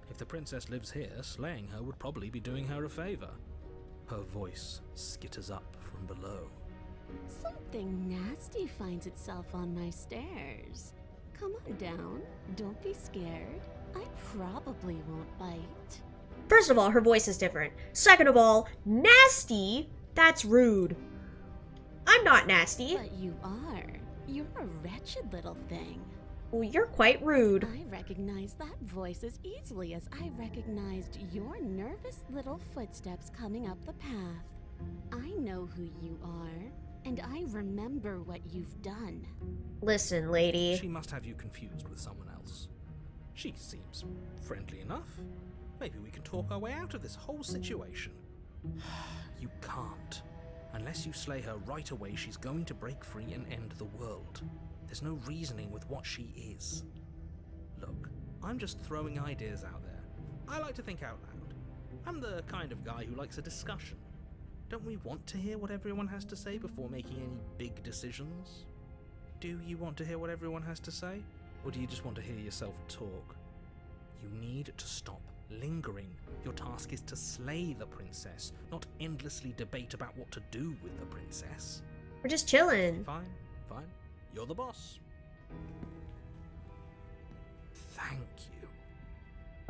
If the princess lives here, slaying her would probably be doing her a favor. Her voice skitters up from below. Something nasty finds itself on my stairs. Come on down. Don't be scared. I probably won't bite. First of all, her voice is different. Second of all, nasty? That's rude. I'm not nasty. But you are. You're a wretched little thing. Well, you're quite rude. I recognize that voice as easily as I recognized your nervous little footsteps coming up the path. I know who you are, and I remember what you've done. Listen, lady. She must have you confused with someone else. She seems friendly enough. Maybe we can talk our way out of this whole situation. You can't. Unless you slay her right away, she's going to break free and end the world. There's no reasoning with what she is. Look, I'm just throwing ideas out there. I like to think out loud. I'm the kind of guy who likes a discussion. Don't we want to hear what everyone has to say before making any big decisions? Do you want to hear what everyone has to say? Or do you just want to hear yourself talk? You need to stop lingering. Your task is to slay the princess, not endlessly debate about what to do with the princess. We're just chilling. Fine, fine. You're the boss. Thank you.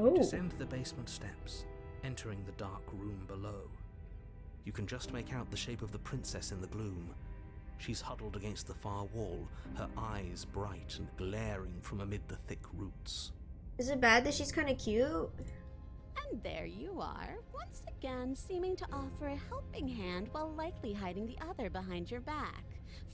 You Oh. descend the basement steps, entering the dark room below. You can just make out the shape of the princess in the gloom. She's huddled against the far wall, her eyes bright and glaring from amid the thick roots. Is it bad that she's kind of cute? And there you are, once again seeming to offer a helping hand while likely hiding the other behind your back.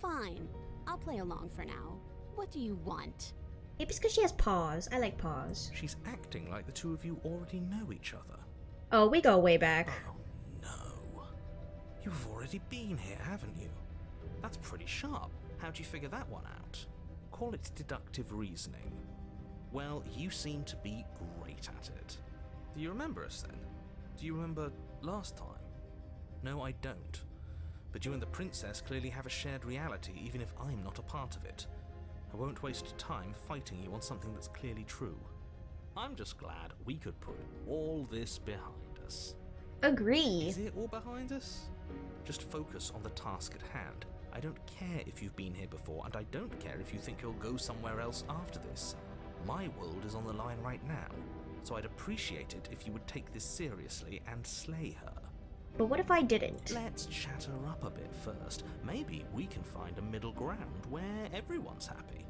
Fine, I'll play along for now. What do you want? Maybe it's because she has paws. I like paws. She's acting like the two of you already know each other. Oh, we go way back. Oh, no. You've already been here, haven't you? That's pretty sharp. How'd you figure that one out? Call it deductive reasoning. Well, you seem to be great at it. Do you remember us then? Do you remember last time? No, I don't. But you and the princess clearly have a shared reality, even if I'm not a part of it. I won't waste time fighting you on something that's clearly true. I'm just glad we could put all this behind us. Agree. Is it all behind us? Just focus on the task at hand. I don't care if you've been here before, and I don't care if you think you'll go somewhere else after this. My world is on the line right now, so I'd appreciate it if you would take this seriously and slay her. But what if I didn't? Let's chat her up a bit first. Maybe we can find a middle ground where everyone's happy.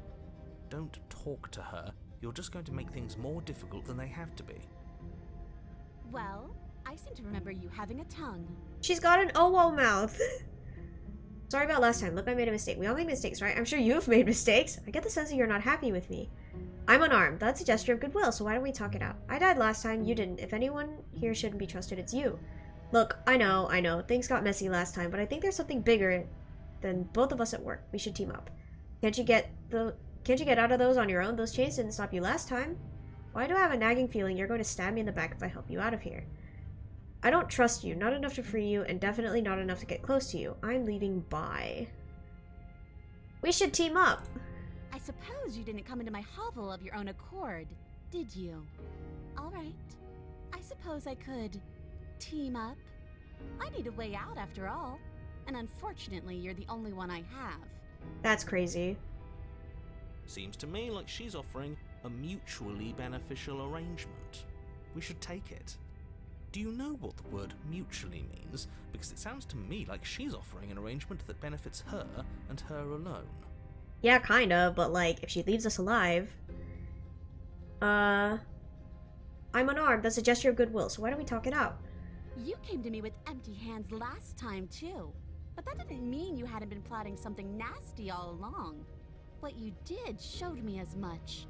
Don't talk to her. You're just going to make things more difficult than they have to be. Well, I seem to remember you having a tongue. She's got an oh mouth. Sorry about last time. Look, I made a mistake. We all make mistakes, right? I'm sure you've made mistakes. I get the sense that you're not happy with me. I'm unarmed. That's a gesture of goodwill, so why don't we talk it out? I died last time. You didn't. If anyone here shouldn't be trusted, it's you. Look, I know. Things got messy last time, but I think there's something bigger than both of us at work. We should team up. Can't Can't you get out of those on your own? Those chains didn't stop you last time. Why do I have a nagging feeling you're going to stab me in the back if I help you out of here? I don't trust you, not enough to free you, and definitely not enough to get close to you. I'm leaving. Bye. We should team up. I suppose you didn't come into my hovel of your own accord, did you? Alright. I suppose I could team up. I need a way out after all. And unfortunately, you're the only one I have. That's crazy. Seems to me like she's offering a mutually beneficial arrangement. We should take it. Do you know what the word mutually means? Because it sounds to me like she's offering an arrangement that benefits her and her alone. Yeah, kinda, but like, if she leaves us alive... I'm unarmed, that's a gesture of goodwill, so why don't we talk it out? You came to me with empty hands last time, too. But that didn't mean you hadn't been plotting something nasty all along. What you did showed me as much.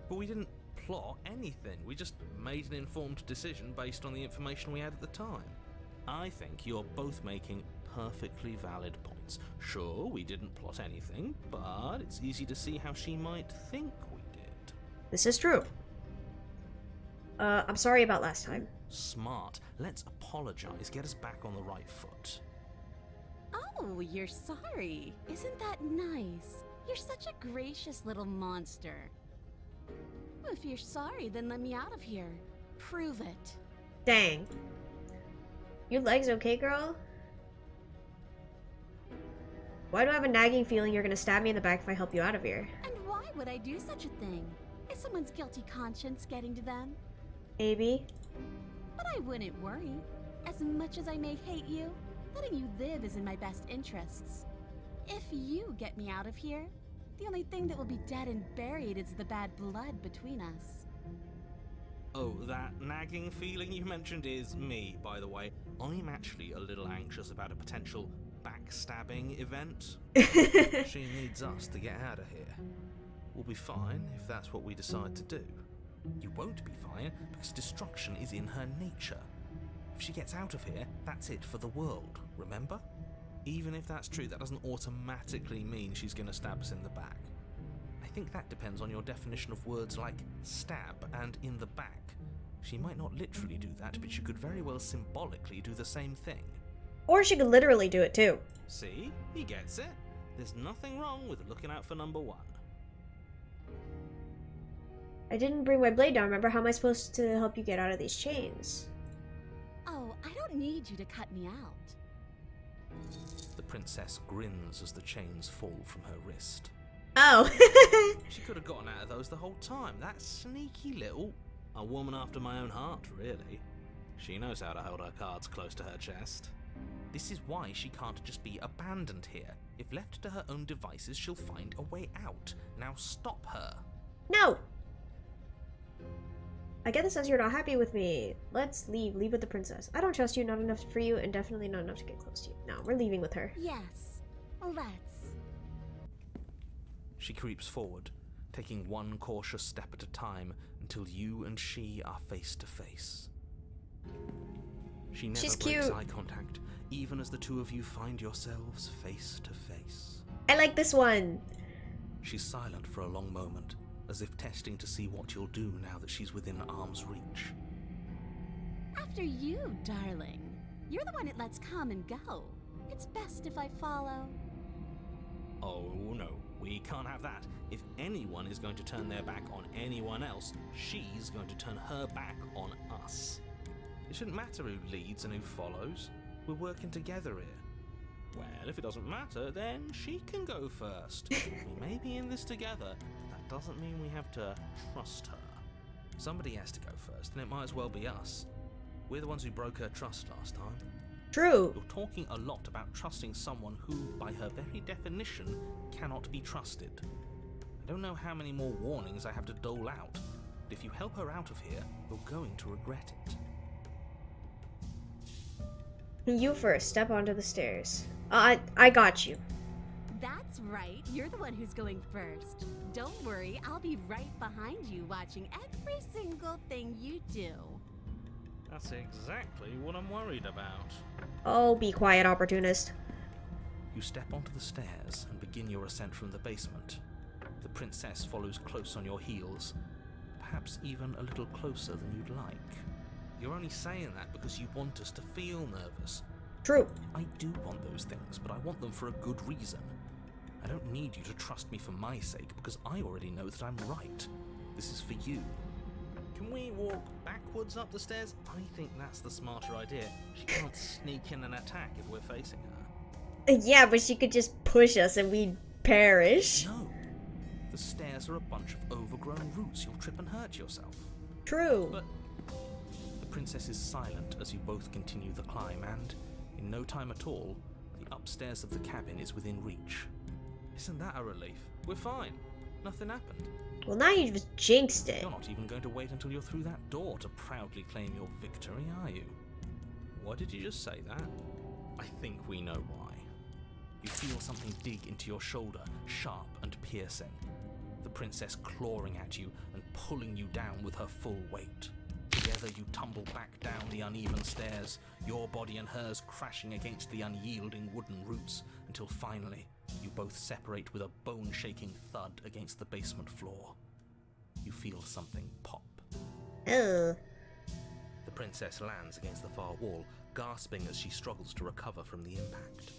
But we didn't plot anything. We just made an informed decision based on the information we had at the time. I think you're both making perfectly valid points. Sure, we didn't plot anything, but it's easy to see how she might think we did. This is true. I'm sorry about last time. Smart. Let's apologize. Get us back on the right foot. Oh, you're sorry. Isn't that nice? You're such a gracious little monster. If you're sorry, then let me out of here. Prove it. Dang. Your legs okay, girl? Why do I have a nagging feeling you're gonna stab me in the back if I help you out of here? And why would I do such a thing? Is someone's guilty conscience getting to them? Maybe. But I wouldn't worry. As much as I may hate you, letting you live is in my best interests. If you get me out of here, the only thing that will be dead and buried is the bad blood between us. Oh, that nagging feeling you mentioned is me, by the way. I'm actually a little anxious about a potential backstabbing event. She needs us to get out of here. We'll be fine if that's what we decide to do. You won't be fine because destruction is in her nature. If she gets out of here, that's it for the world, remember? Even if that's true, that doesn't automatically mean she's going to stab us in the back. I think that depends on your definition of words like stab and in the back. She might not literally do that, but she could very well symbolically do the same thing. Or she could literally do it too. See? He gets it. There's nothing wrong with looking out for number one. I didn't bring my blade down. Remember, how am I supposed to help you get out of these chains? Oh, I don't need you to cut me out. The princess grins as the chains fall from her wrist. Oh. She could have gotten out of those the whole time. That sneaky little... A woman after my own heart, really. She knows how to hold her cards close to her chest. This is why she can't just be abandoned here. If left to her own devices, she'll find a way out. Now stop her. No! I get the sense you're not happy with me. Let's leave. Leave with the princess. I don't trust you, not enough for you, and definitely not enough to get close to you. No, we're leaving with her. Yes, let's. She creeps forward, taking one cautious step at a time until you and she are face to face. She never She's breaks cute. eye contact, even as the two of you find yourselves face to face. I like this one. She's silent for a long moment, as if testing to see what you'll do now that she's within arm's reach. After you, darling. You're the one it lets come and go. It's best if I follow. Oh no, we can't have that. If anyone is going to turn their back on anyone else, she's going to turn her back on us. It shouldn't matter who leads and who follows. We're working together here. Well, if it doesn't matter, then she can go first. We may be in this together, but that doesn't mean we have to trust her. Somebody has to go first, and it might as well be us. We're the ones who broke her trust last time. True. You're talking a lot about trusting someone who, by her very definition, cannot be trusted. I don't know how many more warnings I have to dole out, but if you help her out of here, you're going to regret it. You first. Step onto the stairs. I got you. That's right. You're the one who's going first. Don't worry, I'll be right behind you watching every single thing you do. That's exactly what I'm worried about. Oh, be quiet, opportunist. You step onto the stairs and begin your ascent from the basement. The princess follows close on your heels, perhaps even a little closer than you'd like. You're only saying that because you want us to feel nervous. True. I do want those things, but I want them for a good reason. I don't need you to trust me for my sake, because I already know that I'm right. This is for you. Can we walk backwards up the stairs? I think that's the smarter idea. She can't sneak in and attack if we're facing her. Yeah, but she could just push us and we'd perish. No. The stairs are a bunch of overgrown roots. You'll trip and hurt yourself. True. But the princess is silent as you both continue the climb, and in no time at all, the upstairs of the cabin is within reach. Isn't that a relief? We're fine. Nothing happened. Well, now you just jinxed it. You're not even going to wait until you're through that door to proudly claim your victory, are you? Why did you just say that? I think we know why. You feel something dig into your shoulder, sharp and piercing. The princess clawing at you and pulling you down with her full weight. Together you tumble back down the uneven stairs, your body and hers crashing against the unyielding wooden roots, until finally you both separate with a bone-shaking thud against the basement floor. You feel something pop. Oh. The princess lands against the far wall, gasping as she struggles to recover from the impact.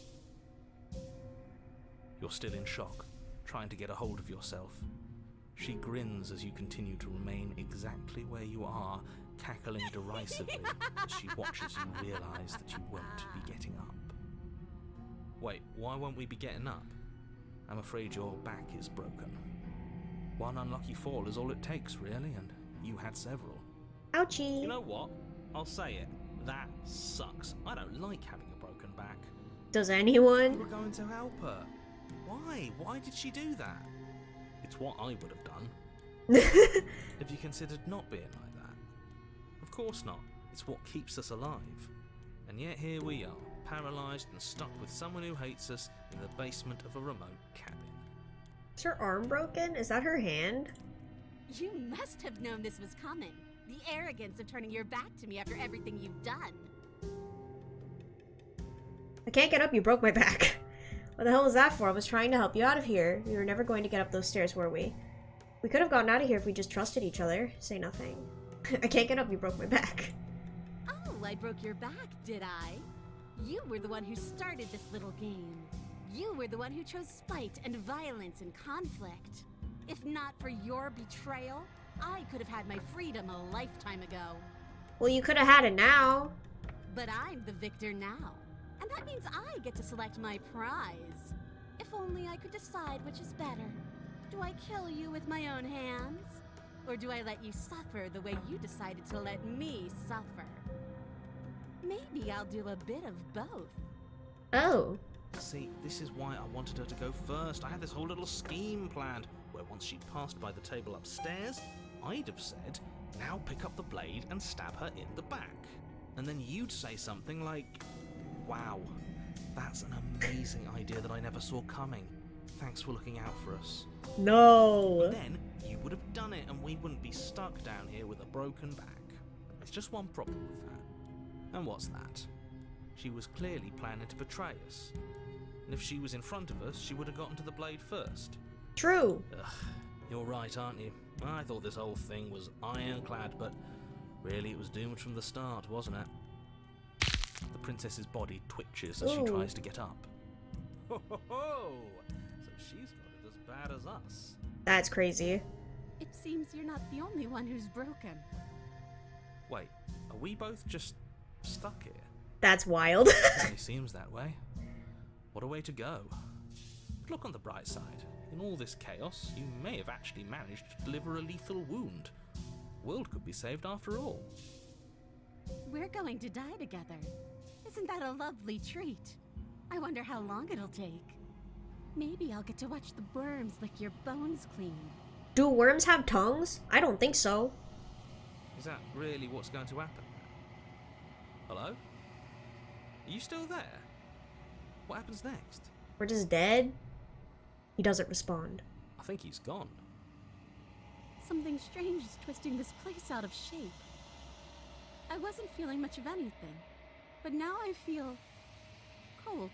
You're still in shock, trying to get a hold of yourself. She grins as you continue to remain exactly where you are, cackling derisively as she watches you realize that you won't be getting up. Wait, why won't we be getting up? I'm afraid your back is broken. One unlucky fall is all it takes, really, and you had several. Ouchie. You know what? I'll say it. That sucks. I don't like having a broken back. Does We anyone? were going to help her. Why? Why did she do that? It's what I would have done. Have you considered not being like that? Of course not. It's what keeps us alive. And yet here we are, paralysed and stuck with someone who hates us in the basement of a remote cabin. Is her arm broken? Is that her hand? You must have known this was coming. The arrogance of turning your back to me after everything you've done. I can't get up, you broke my back. What the hell was that for? I was trying to help you out of here. We were never going to get up those stairs, were we? We could have gotten out of here if we just trusted each other. Say nothing. I can't get up, you broke my back. Oh, I broke your back, did I? You were the one who started this little game. You were the one who chose spite and violence and conflict. If not for your betrayal, I could have had my freedom a lifetime ago. Well, you could have had it now. But I'm the victor now. And that means I get to select my prize. If only I could decide which is better. Do I kill you with my own hands? Or do I let you suffer the way you decided to let me suffer? Maybe I'll do a bit of both. Oh. See, this is why I wanted her to go first. I had this whole little scheme planned, where once she'd passed by the table upstairs, I'd have said, now pick up the blade and stab her in the back. And then you'd say something like, wow, that's an amazing idea that I never saw coming. Thanks for looking out for us. No. Then you would have done it and we wouldn't be stuck down here with a broken back. There's just one problem with that. And what's that? She was clearly planning to betray us. And if she was in front of us, she would have gotten to the blade first. True. Ugh, you're right, aren't you? I thought this whole thing was ironclad, but really it was doomed from the start, wasn't it? The princess's body twitches as she Ooh. tries to get up. Ho ho ho! So she's got it as bad as us. That's crazy. It seems you're not the only one who's broken. Wait, are we both just stuck here? That's wild. It certainly seems that way. What a way to go. But look on the bright side. In all this chaos, you may have actually managed to deliver a lethal wound. The world could be saved after all. We're going to die together. Isn't that a lovely treat? I wonder how long it'll take. Maybe I'll get to watch the worms lick your bones clean. Do worms have tongues? I don't think so. Is that really what's going to happen? Hello? Are you still there? What happens next? We're just dead? He doesn't respond. I think he's gone. Something strange is twisting this place out of shape. I wasn't feeling much of anything, but now I feel cold.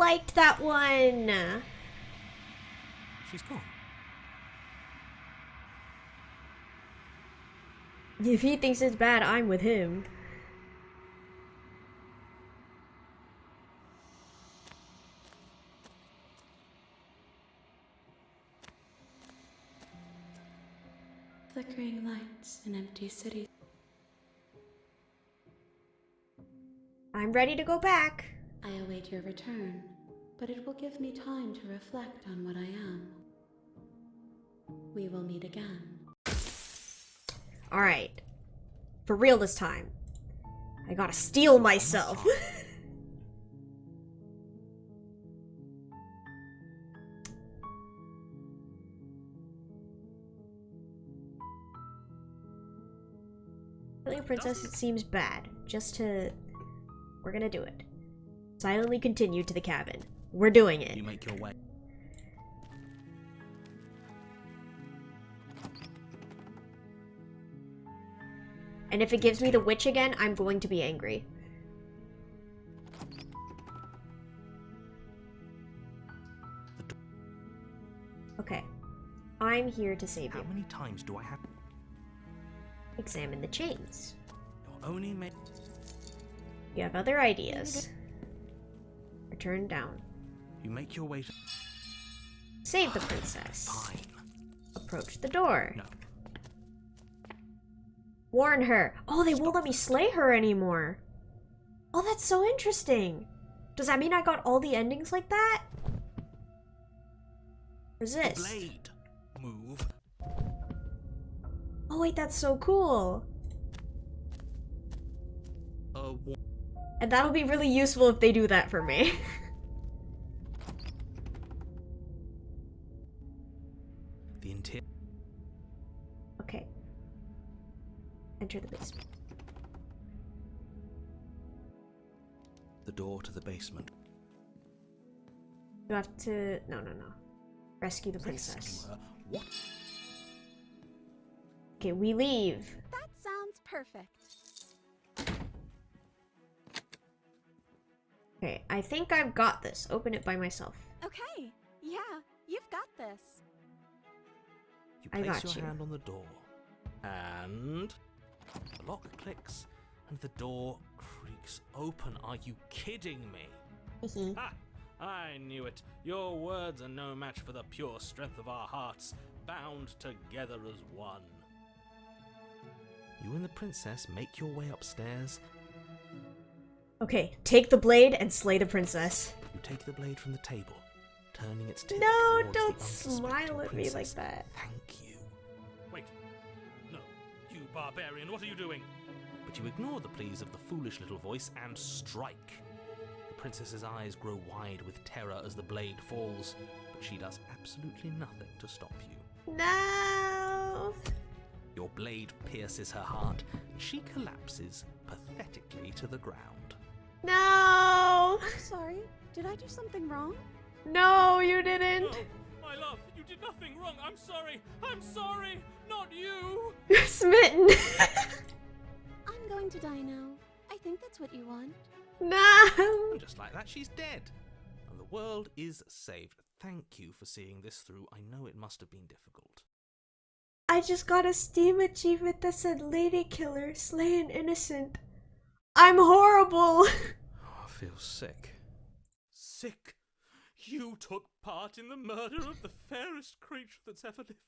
liked that one. She's gone. If he thinks it's bad, I'm with him. Flickering lights in empty cities. I'm ready to go back. I await your return, but it will give me time to reflect on what I am. We will meet again. Alright. For real this time. I gotta steel myself. Killing a princess, it seems bad. We're gonna do it. Silently continue to the cabin. We're doing it. You make your way. And if it gives me the witch again, I'm going to be angry. Okay. I'm here to save you. How many times do I have to Examine the chains. only make... You have other ideas. Return down. You make your way to... Save the princess. Fine. Approach the door. No. Warn her. Oh, they won't let me slay her anymore. Oh, that's so interesting. Does that mean I got all the endings like that? Resist. Blade. Move. Oh wait, that's so cool. And that'll be really useful if they do that for me. The interior. Okay. Enter the basement. The door to the basement. You have to... No. Rescue the princess. Rescue her? What? Okay, we leave. That sounds perfect. Okay, I think I've got this. Open it by myself. Okay, yeah, you've got this. You I place got your you. hand on the door, and the lock clicks, and the door creaks open. Are you kidding me? Ha! I knew it. Your words are no match for the pure strength of our hearts, bound together as one. You and the princess make your way upstairs. Okay, take the blade and slay the princess. You take the blade from the table, turning its tip No, towards don't the unsuspecting smile at me like princess. that. Thank you. Wait. No. You barbarian, what are you doing? But you ignore the pleas of the foolish little voice and strike. The princess's eyes grow wide with terror as the blade falls, but she does absolutely nothing to stop you. No. Your blade pierces her heart, and she collapses pathetically to the ground. No. I'm sorry, did I do something wrong? No, you didn't. No, my love, you did nothing wrong. I'm sorry, not you. You're smitten. I'm going to die now. I think that's what you want. No. And just like that, she's dead. And the world is saved. Thank you for seeing this through. I know it must have been difficult. I just got a Steam achievement that said Lady Killer, slay an innocent. I'm horrible. Oh, I feel sick. Sick? You took part in the murder of the fairest creature that's ever lived.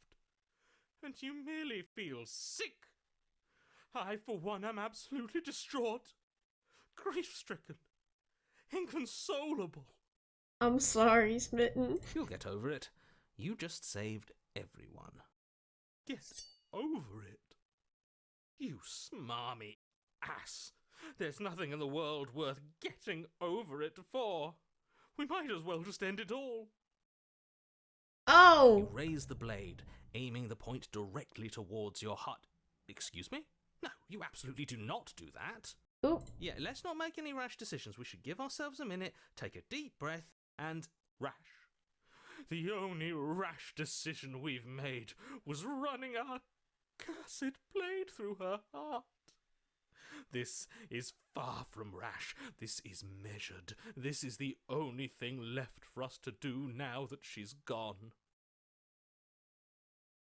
And you merely feel sick. I, for one, am absolutely distraught. Grief-stricken. Inconsolable. I'm sorry, Smitten. You'll get over it. You just saved everyone. Get over it? You smarmy ass. There's nothing in the world worth getting over it for. We might as well just end it all. Oh. You raise the blade, aiming the point directly towards your heart. Excuse me? No, you absolutely do not do that. Oop. Yeah, let's not make any rash decisions. We should give ourselves a minute, take a deep breath, and rash. The only rash decision we've made was running our cursed blade through her heart. This is far from rash. This is measured. This is the only thing left for us to do now that she's gone.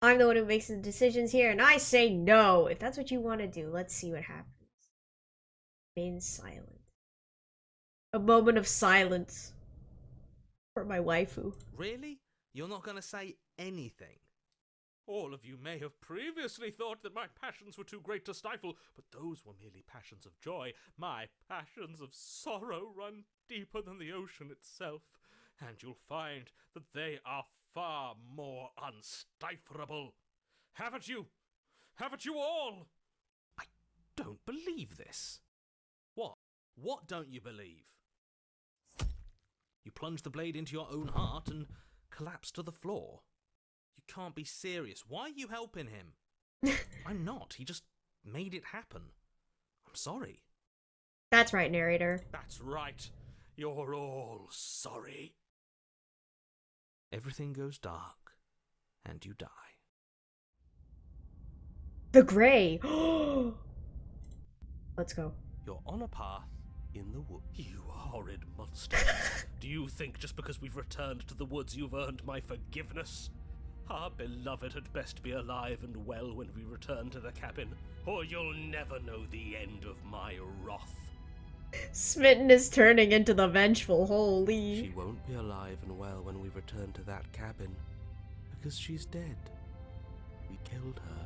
I'm the one who makes the decisions here, and I say no. If that's what you want to do, let's see what happens. Remain silent. A moment of silence for my waifu. Really? You're not going to say anything? All of you may have previously thought that my passions were too great to stifle, but those were merely passions of joy. My passions of sorrow run deeper than the ocean itself, and you'll find that they are far more unstiflable. Haven't you? Haven't you all? I don't believe this. What? What don't you believe? You plunge the blade into your own heart and collapse to the floor. You can't be serious. Why are you helping him? I'm not. He just made it happen. I'm sorry. That's right, narrator. That's right. You're all sorry. Everything goes dark, and you die. The Grey. Let's go. You're on a path in the woods. You horrid monster. Do you think just because we've returned to the woods you've earned my forgiveness? Our beloved had best be alive and well when we return to the cabin, or you'll never know the end of my wrath. Smitten is turning into the vengeful. Holy. She won't be alive and well when we return to that cabin, because she's dead. We killed her.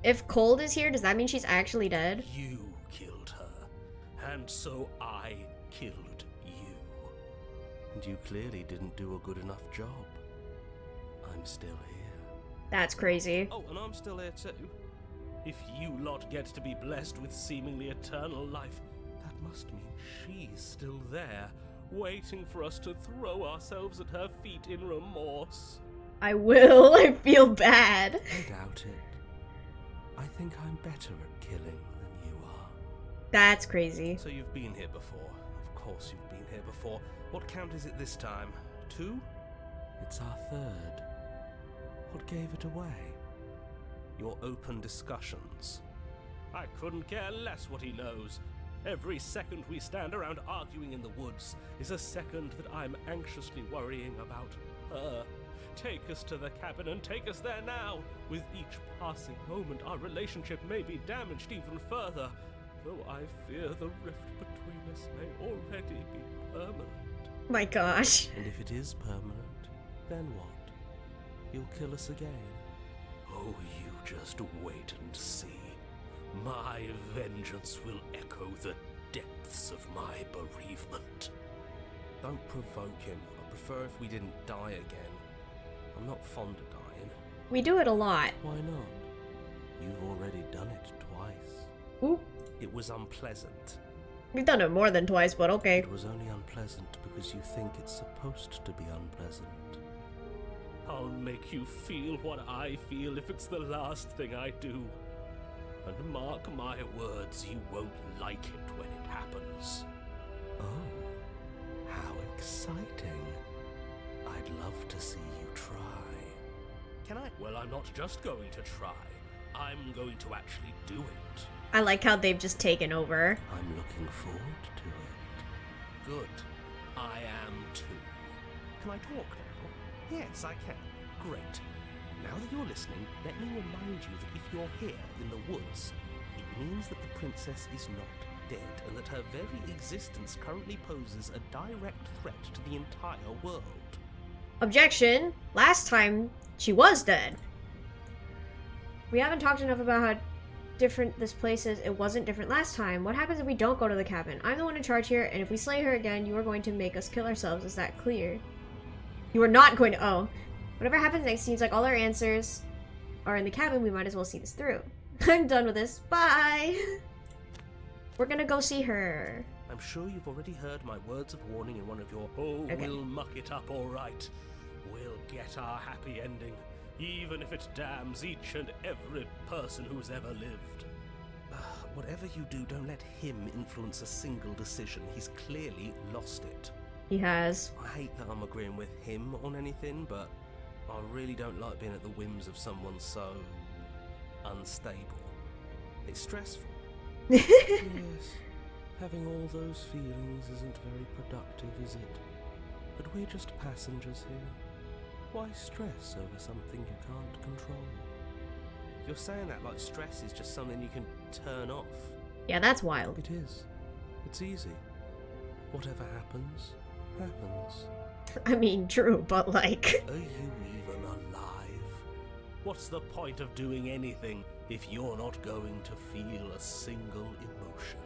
If Cold is here, does that mean she's actually dead? You killed her, and so I killed you. And you clearly didn't do a good enough job. I'm still here. That's crazy. Oh, and I'm still here too. If you lot get to be blessed with seemingly eternal life, that must mean she's still there, waiting for us to throw ourselves at her feet in remorse. I will. I feel bad. I doubt it. I think I'm better at killing than you are. That's crazy. So you've been here before. Of course you've been here before. What count is it this time? 2? It's our 3rd. What gave it away? Your open discussions. I couldn't care less what he knows. Every second we stand around arguing in the woods is a second that I'm anxiously worrying about her. Take us to the cabin and take us there now. With each passing moment, our relationship may be damaged even further, though I fear the rift between us may already be permanent. My gosh. And if it is permanent, then what? You'll kill us again? Oh, you just wait and see. My vengeance will echo the depths of my bereavement. Don't provoke him. I'd prefer if we didn't die again. I'm not fond of dying. We do it a lot. Why not? You've already done it twice. Ooh. It was unpleasant. We've done it more than twice, but okay. It was only unpleasant because you think it's supposed to be unpleasant. I'll make you feel what I feel if it's the last thing I do. And mark my words, you won't like it when it happens. Oh, how exciting. I'd love to see you try. Can I? Well, I'm not just going to try. I'm going to actually do it. I like how they've just taken over. I'm looking forward to it. Good. I am too. Can I talk now? Yes, I can. Great. Now that you're listening, let me remind you that if you're here in the woods, it means that the princess is not dead, and that her very existence currently poses a direct threat to the entire world. Objection. Last time, she was dead. We haven't talked enough about how different this place is. It wasn't different last time. What happens if we don't go to the cabin? I'm the one in charge here, and if we slay her again, you are going to make us kill ourselves. Is that clear? You are not going to... Oh. Whatever happens next seems like all our answers are in the cabin. We might as well see this through. I'm done with this. Bye! We're gonna go see her. I'm sure you've already heard my words of warning in one of your, oh, Okay. We'll muck it up all right. We'll get our happy ending, even if it damns each and every person who's ever lived. Whatever you do, don't let him influence a single decision. He's clearly lost it. He has. I hate that I'm agreeing with him on anything, but I really don't like being at the whims of someone so unstable. It's stressful. Yes, having all those feelings isn't very productive, is it? But we're just passengers here. Why stress over something you can't control? You're saying that like stress is just something you can turn off. Yeah, that's wild. It is. It's easy. Whatever happens, happens. I mean, true, but like... Are you even alive? What's the point of doing anything if you're not going to feel a single emotion?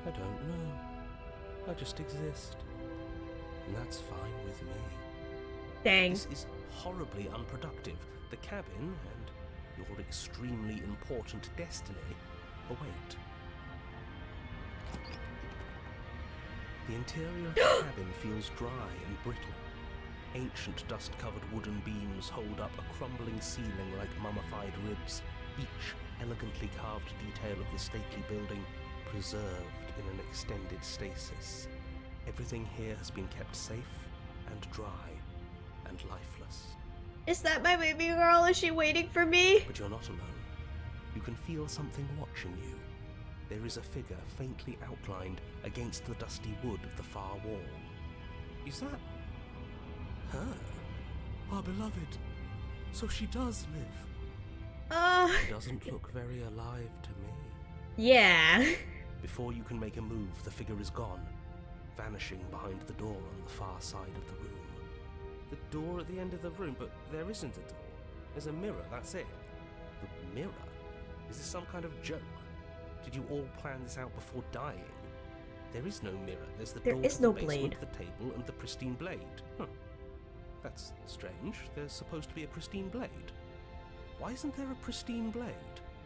I don't know. I just exist. And that's fine with me. Dang. This is horribly unproductive. The cabin and your extremely important destiny await. The interior of the cabin feels dry and brittle. Ancient dust-covered wooden beams hold up a crumbling ceiling like mummified ribs, each elegantly carved detail of the stately building preserved in an extended stasis. Everything here has been kept safe and dry and lifeless. Is that my baby girl? Is she waiting for me? But you're not alone. You can feel something watching you. There is a figure faintly outlined against the dusty wood of the far wall. Is that her? Our beloved. So she does live. She doesn't look very alive to me. Yeah. Before you can make a move, the figure is gone, vanishing behind the door on the far side of the room. The door at the end of the room, but there isn't a door. There's a mirror, that's it. The mirror? Is this some kind of joke? Did you all plan this out before dying? There is no mirror. There's the door to the basement, the table, and the pristine blade. Huh. That's strange. There's supposed to be a pristine blade. Why isn't there a pristine blade?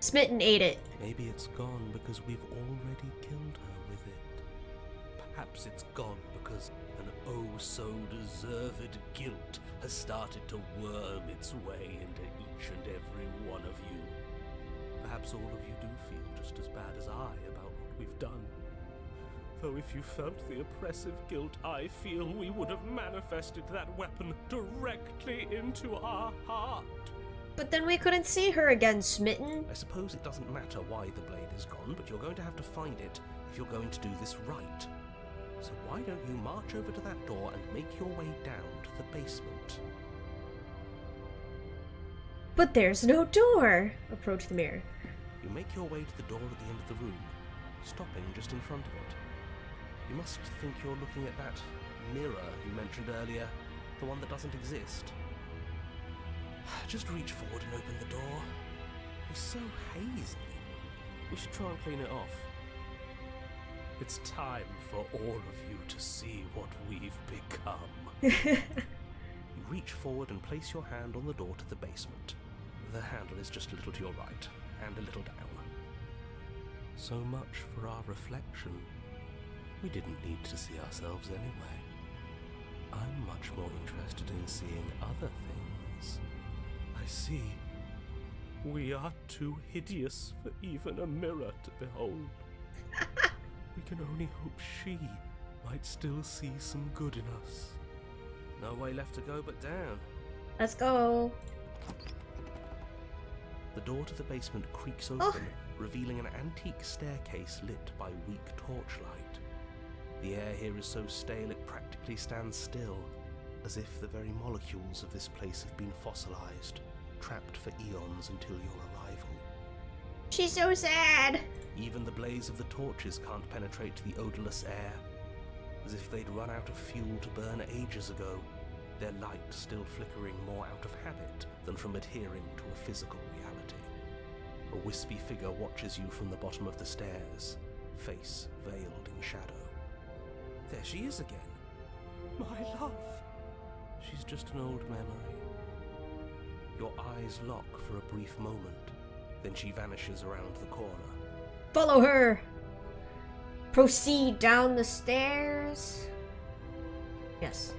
Smitten ate it. Maybe it's gone because we've already killed her with it. Perhaps it's gone because an oh-so-deserved guilt has started to worm its way into each and every one of you. Perhaps all of you do feel just as bad as I about what we've done. Though if you felt the oppressive guilt I feel, we would have manifested that weapon directly into our heart. But then we couldn't see her again, Smitten. I suppose it doesn't matter why the blade is gone, but you're going to have to find it if you're going to do this right. So why don't you march over to that door and make your way down to the basement? But there's no door. Approach the mirror. You make your way to the door at the end of the room, stopping just in front of it. You must think you're looking at that mirror you mentioned earlier, the one that doesn't exist. Just reach forward and open the door. It's so hazy. We should try and clean it off. It's time for all of you to see what we've become. You reach forward and place your hand on the door to the basement. The handle is just a little to your right, and a little down. So much for our reflection. We didn't need to see ourselves anyway. I'm much more interested in seeing other things. I see. We are too hideous for even a mirror to behold. We can only hope she might still see some good in us. No way left to go but down. Let's go. The door to the basement creaks open, revealing an antique staircase lit by weak torchlight. The air here is so stale it practically stands still, as if the very molecules of this place have been fossilized, trapped for eons until your arrival. She's so sad. Even the blaze of the torches can't penetrate the odorless air, as if they'd run out of fuel to burn ages ago, their light still flickering more out of habit than from adhering to a physical reality. A wispy figure watches you from the bottom of the stairs, face veiled in shadow. There she is again. My love. She's just an old memory. Your eyes lock for a brief moment, then she vanishes around the corner. Follow her. Proceed down the stairs. Yes.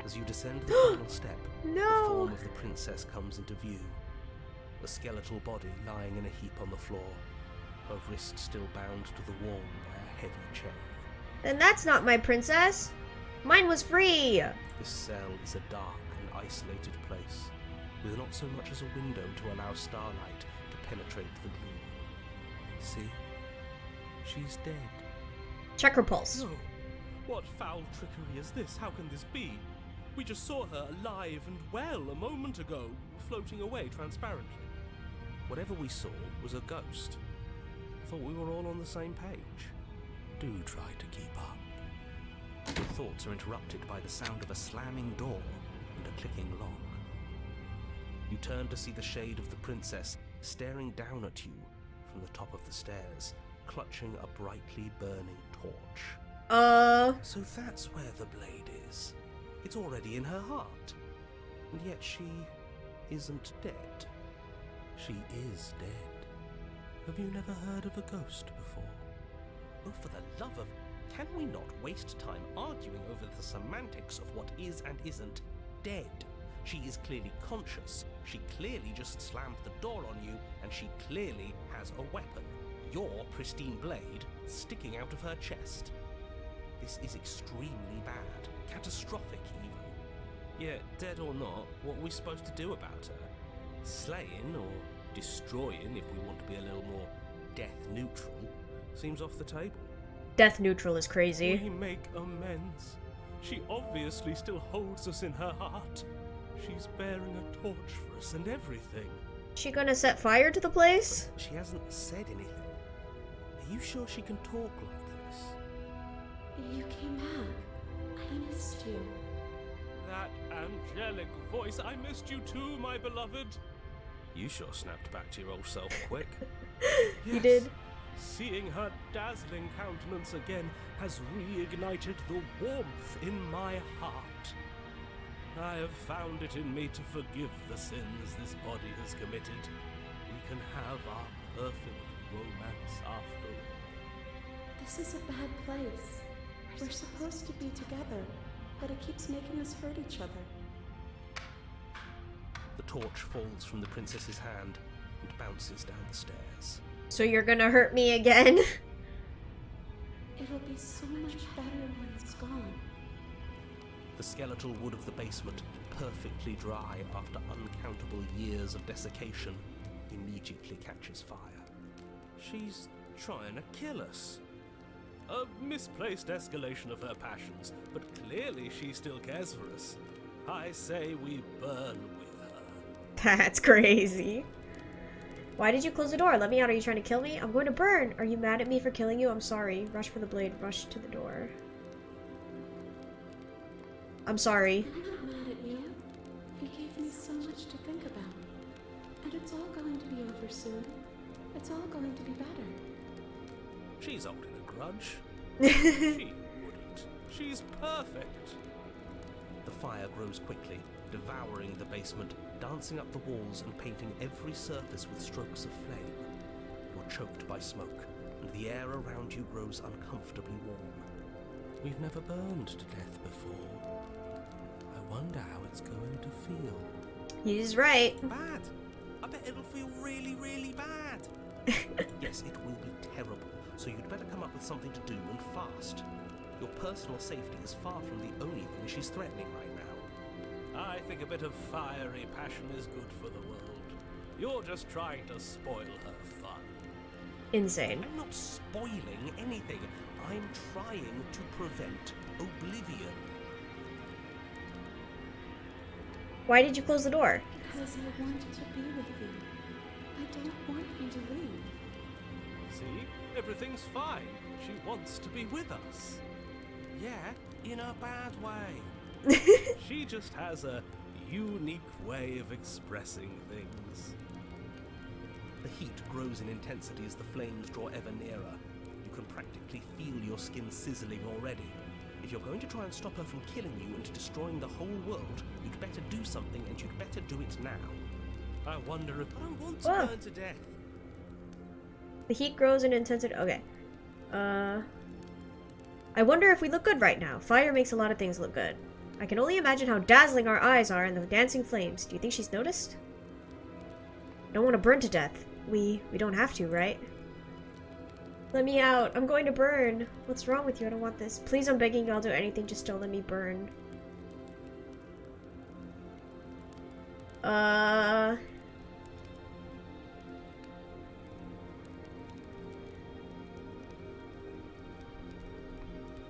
As you descend the final step, No. the form of the princess comes into view. A skeletal body lying in a heap on the floor, her wrist still bound to the wall by a heavy chain. Then that's not my princess. Mine was free. This cell is a dark and isolated place, with not so much as a window to allow starlight to penetrate the gloom. See? She's dead. Check her pulse. No! What foul trickery is this? How can this be? We just saw her alive and well a moment ago, floating away transparently. Whatever we saw was a ghost. Thought we were all on the same page. Do try to keep up. Your thoughts are interrupted by the sound of a slamming door and a clicking lock. You turn to see the shade of the princess staring down at you from the top of the stairs, clutching a brightly burning torch. So that's where the blade is. It's already in her heart. And yet she isn't dead. She is dead. Have you never heard of a ghost before? Oh, for the love of... Can we not waste time arguing over the semantics of what is and isn't dead? She is clearly conscious. She clearly just slammed the door on you, and she clearly has a weapon. Your pristine blade sticking out of her chest. This is extremely bad. Catastrophic, even. Yet, dead or not, what are we supposed to do about her? Slaying or destroying, if we want to be a little more death-neutral, seems off the table. Death neutral is crazy. We make amends. She obviously still holds us in her heart. She's bearing a torch for us and everything. She gonna set fire to the place? But she hasn't said anything. Are you sure she can talk like this? You came back. I missed you. That angelic voice. I missed you too, my beloved. You sure snapped back to your old self quick. You did. Seeing her dazzling countenance again has reignited the warmth in my heart. I have found it in me to forgive the sins this body has committed. We can have our perfect romance after all. This is a bad place. We're supposed to be together, but it keeps making us hurt each other. The torch falls from the princess's hand and bounces down the stairs. So you're gonna hurt me again? It'll be so much better when it's gone. The skeletal wood of the basement, perfectly dry after uncountable years of desiccation, immediately catches fire. She's trying to kill us. A misplaced escalation of her passions, but clearly she still cares for us. I say we burn with her. That's crazy. Why did you close the door? Let me out. Are you trying to kill me? I'm going to burn. Are you mad at me for killing you? I'm sorry. Rush for the blade. Rush to the door. I'm sorry. I'm not mad at you. You gave me so much to think about. And it's all going to be over soon. It's all going to be better. She's holding a grudge. She wouldn't. She's perfect. The fire grows quickly, devouring the basement, dancing up the walls and painting every surface with strokes of flame. You're choked by smoke, and the air around you grows uncomfortably warm. We've never burned to death before. I wonder how it's going to feel. He's right. Bad. I bet it'll feel really, really bad. Yes, it will be terrible, so you'd better come up with something to do and fast. Your personal safety is far from the only thing she's threatening right now. I think a bit of fiery passion is good for the world. You're just trying to spoil her fun. Insane. I'm not spoiling anything. I'm trying to prevent oblivion. Why did you close the door? Because I want to be with you. I don't want you to leave. See? Everything's fine. She wants to be with us. Yeah, in a bad way. She just has a unique way of expressing things. The heat grows in intensity as the flames draw ever nearer. You can practically feel your skin sizzling already. If you're going to try and stop her from killing you and destroying the whole world, you'd better do something, and you'd better do it now. I wonder if I want to burn to death. The heat grows in intensity. Okay. I wonder if we look good right now. Fire makes a lot of things look good. I can only imagine how dazzling our eyes are in the dancing flames. Do you think she's noticed? Don't want to burn to death. We don't have to, right? Let me out. I'm going to burn. What's wrong with you? I don't want this. Please, I'm begging you. I'll do anything. Just don't let me burn.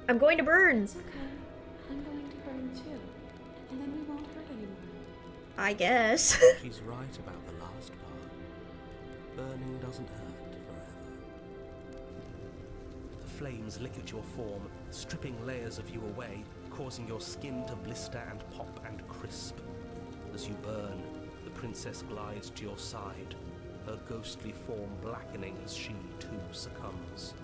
I'm going to burn. It's okay. I'm going to burn too. And then we won't hurt anymore. I guess. She's right about the last part. Burning doesn't hurt forever. The flames lick at your form, stripping layers of you away, causing your skin to blister and pop and crisp. As you burn, the princess glides to your side, her ghostly form blackening as she too succumbs.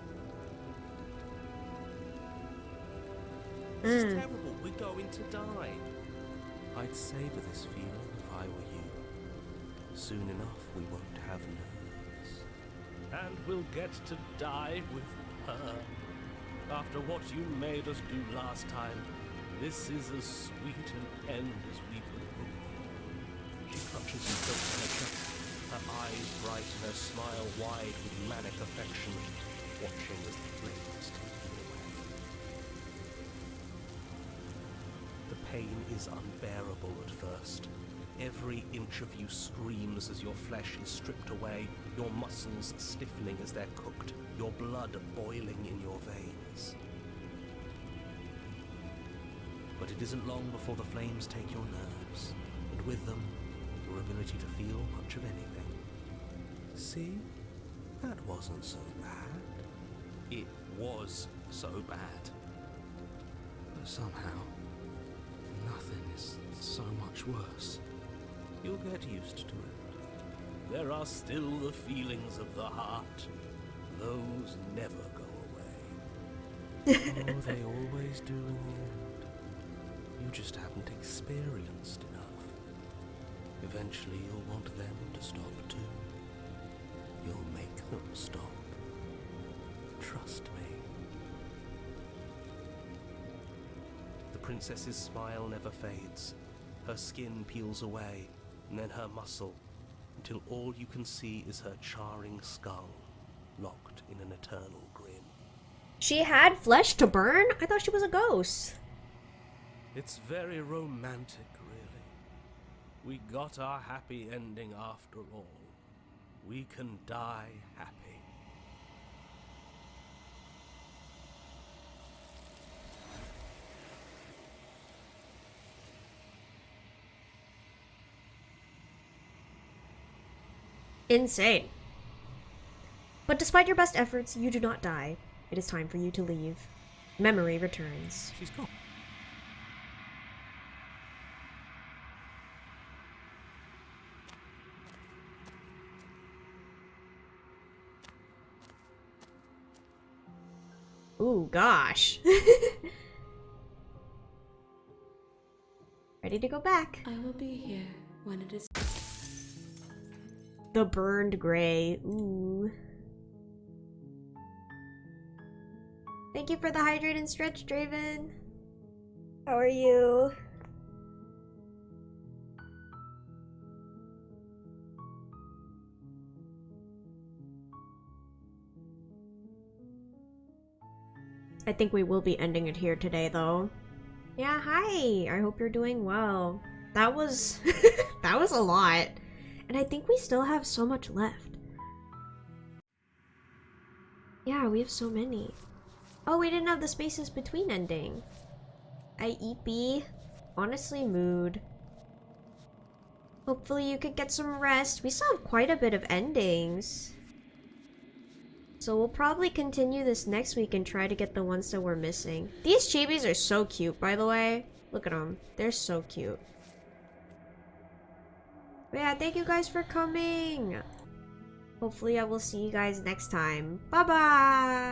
This is terrible, we're going to die. I'd savor this feeling if I were you. Soon enough we won't have nerves. And we'll get to die with her. After what you made us do last time, this is as sweet an end as we could hope for. She clutches you close to her chest, her eyes bright and her smile wide with manic affection, watching as the flames take you away. The pain is unbearable at first. Every inch of you screams as your flesh is stripped away, your muscles stiffening as they're cooked, your blood boiling in your veins. But it isn't long before the flames take your nerves, and with them, your ability to feel much of anything. See? That wasn't so bad. It was so bad. But somehow, nothing is so much worse. You'll get used to it. There are still the feelings of the heart. Those never go away. Oh, they always do in the end. You just haven't experienced enough. Eventually you'll want them to stop too. You'll make them stop. Trust me. The princess's smile never fades. Her skin peels away, and then her muscle, until all you can see is her charring skull, locked in an eternal grin. She had flesh to burn? I thought she was a ghost. It's very romantic, really. We got our happy ending after all. We can die happy. Insane. But despite your best efforts, you do not die. It is time for you to leave. Memory returns. She's gone. Ooh, gosh. Ready to go back. I will be here when it is. The burned gray. Ooh. Thank you for the hydrate and stretch, Draven. How are you? I think we will be ending it here today, though. Yeah, hi. I hope you're doing well. That was that was a lot. And I think we still have so much left. Yeah, we have so many. Oh, we didn't have the spaces between ending. IEP. Honestly, mood. Hopefully you could get some rest. We still have quite a bit of endings. So we'll probably continue this next week and try to get the ones that we're missing. These chibis are so cute, by the way. Look at them. They're so cute. But yeah, thank you guys for coming. Hopefully I will see you guys next time. Bye-bye!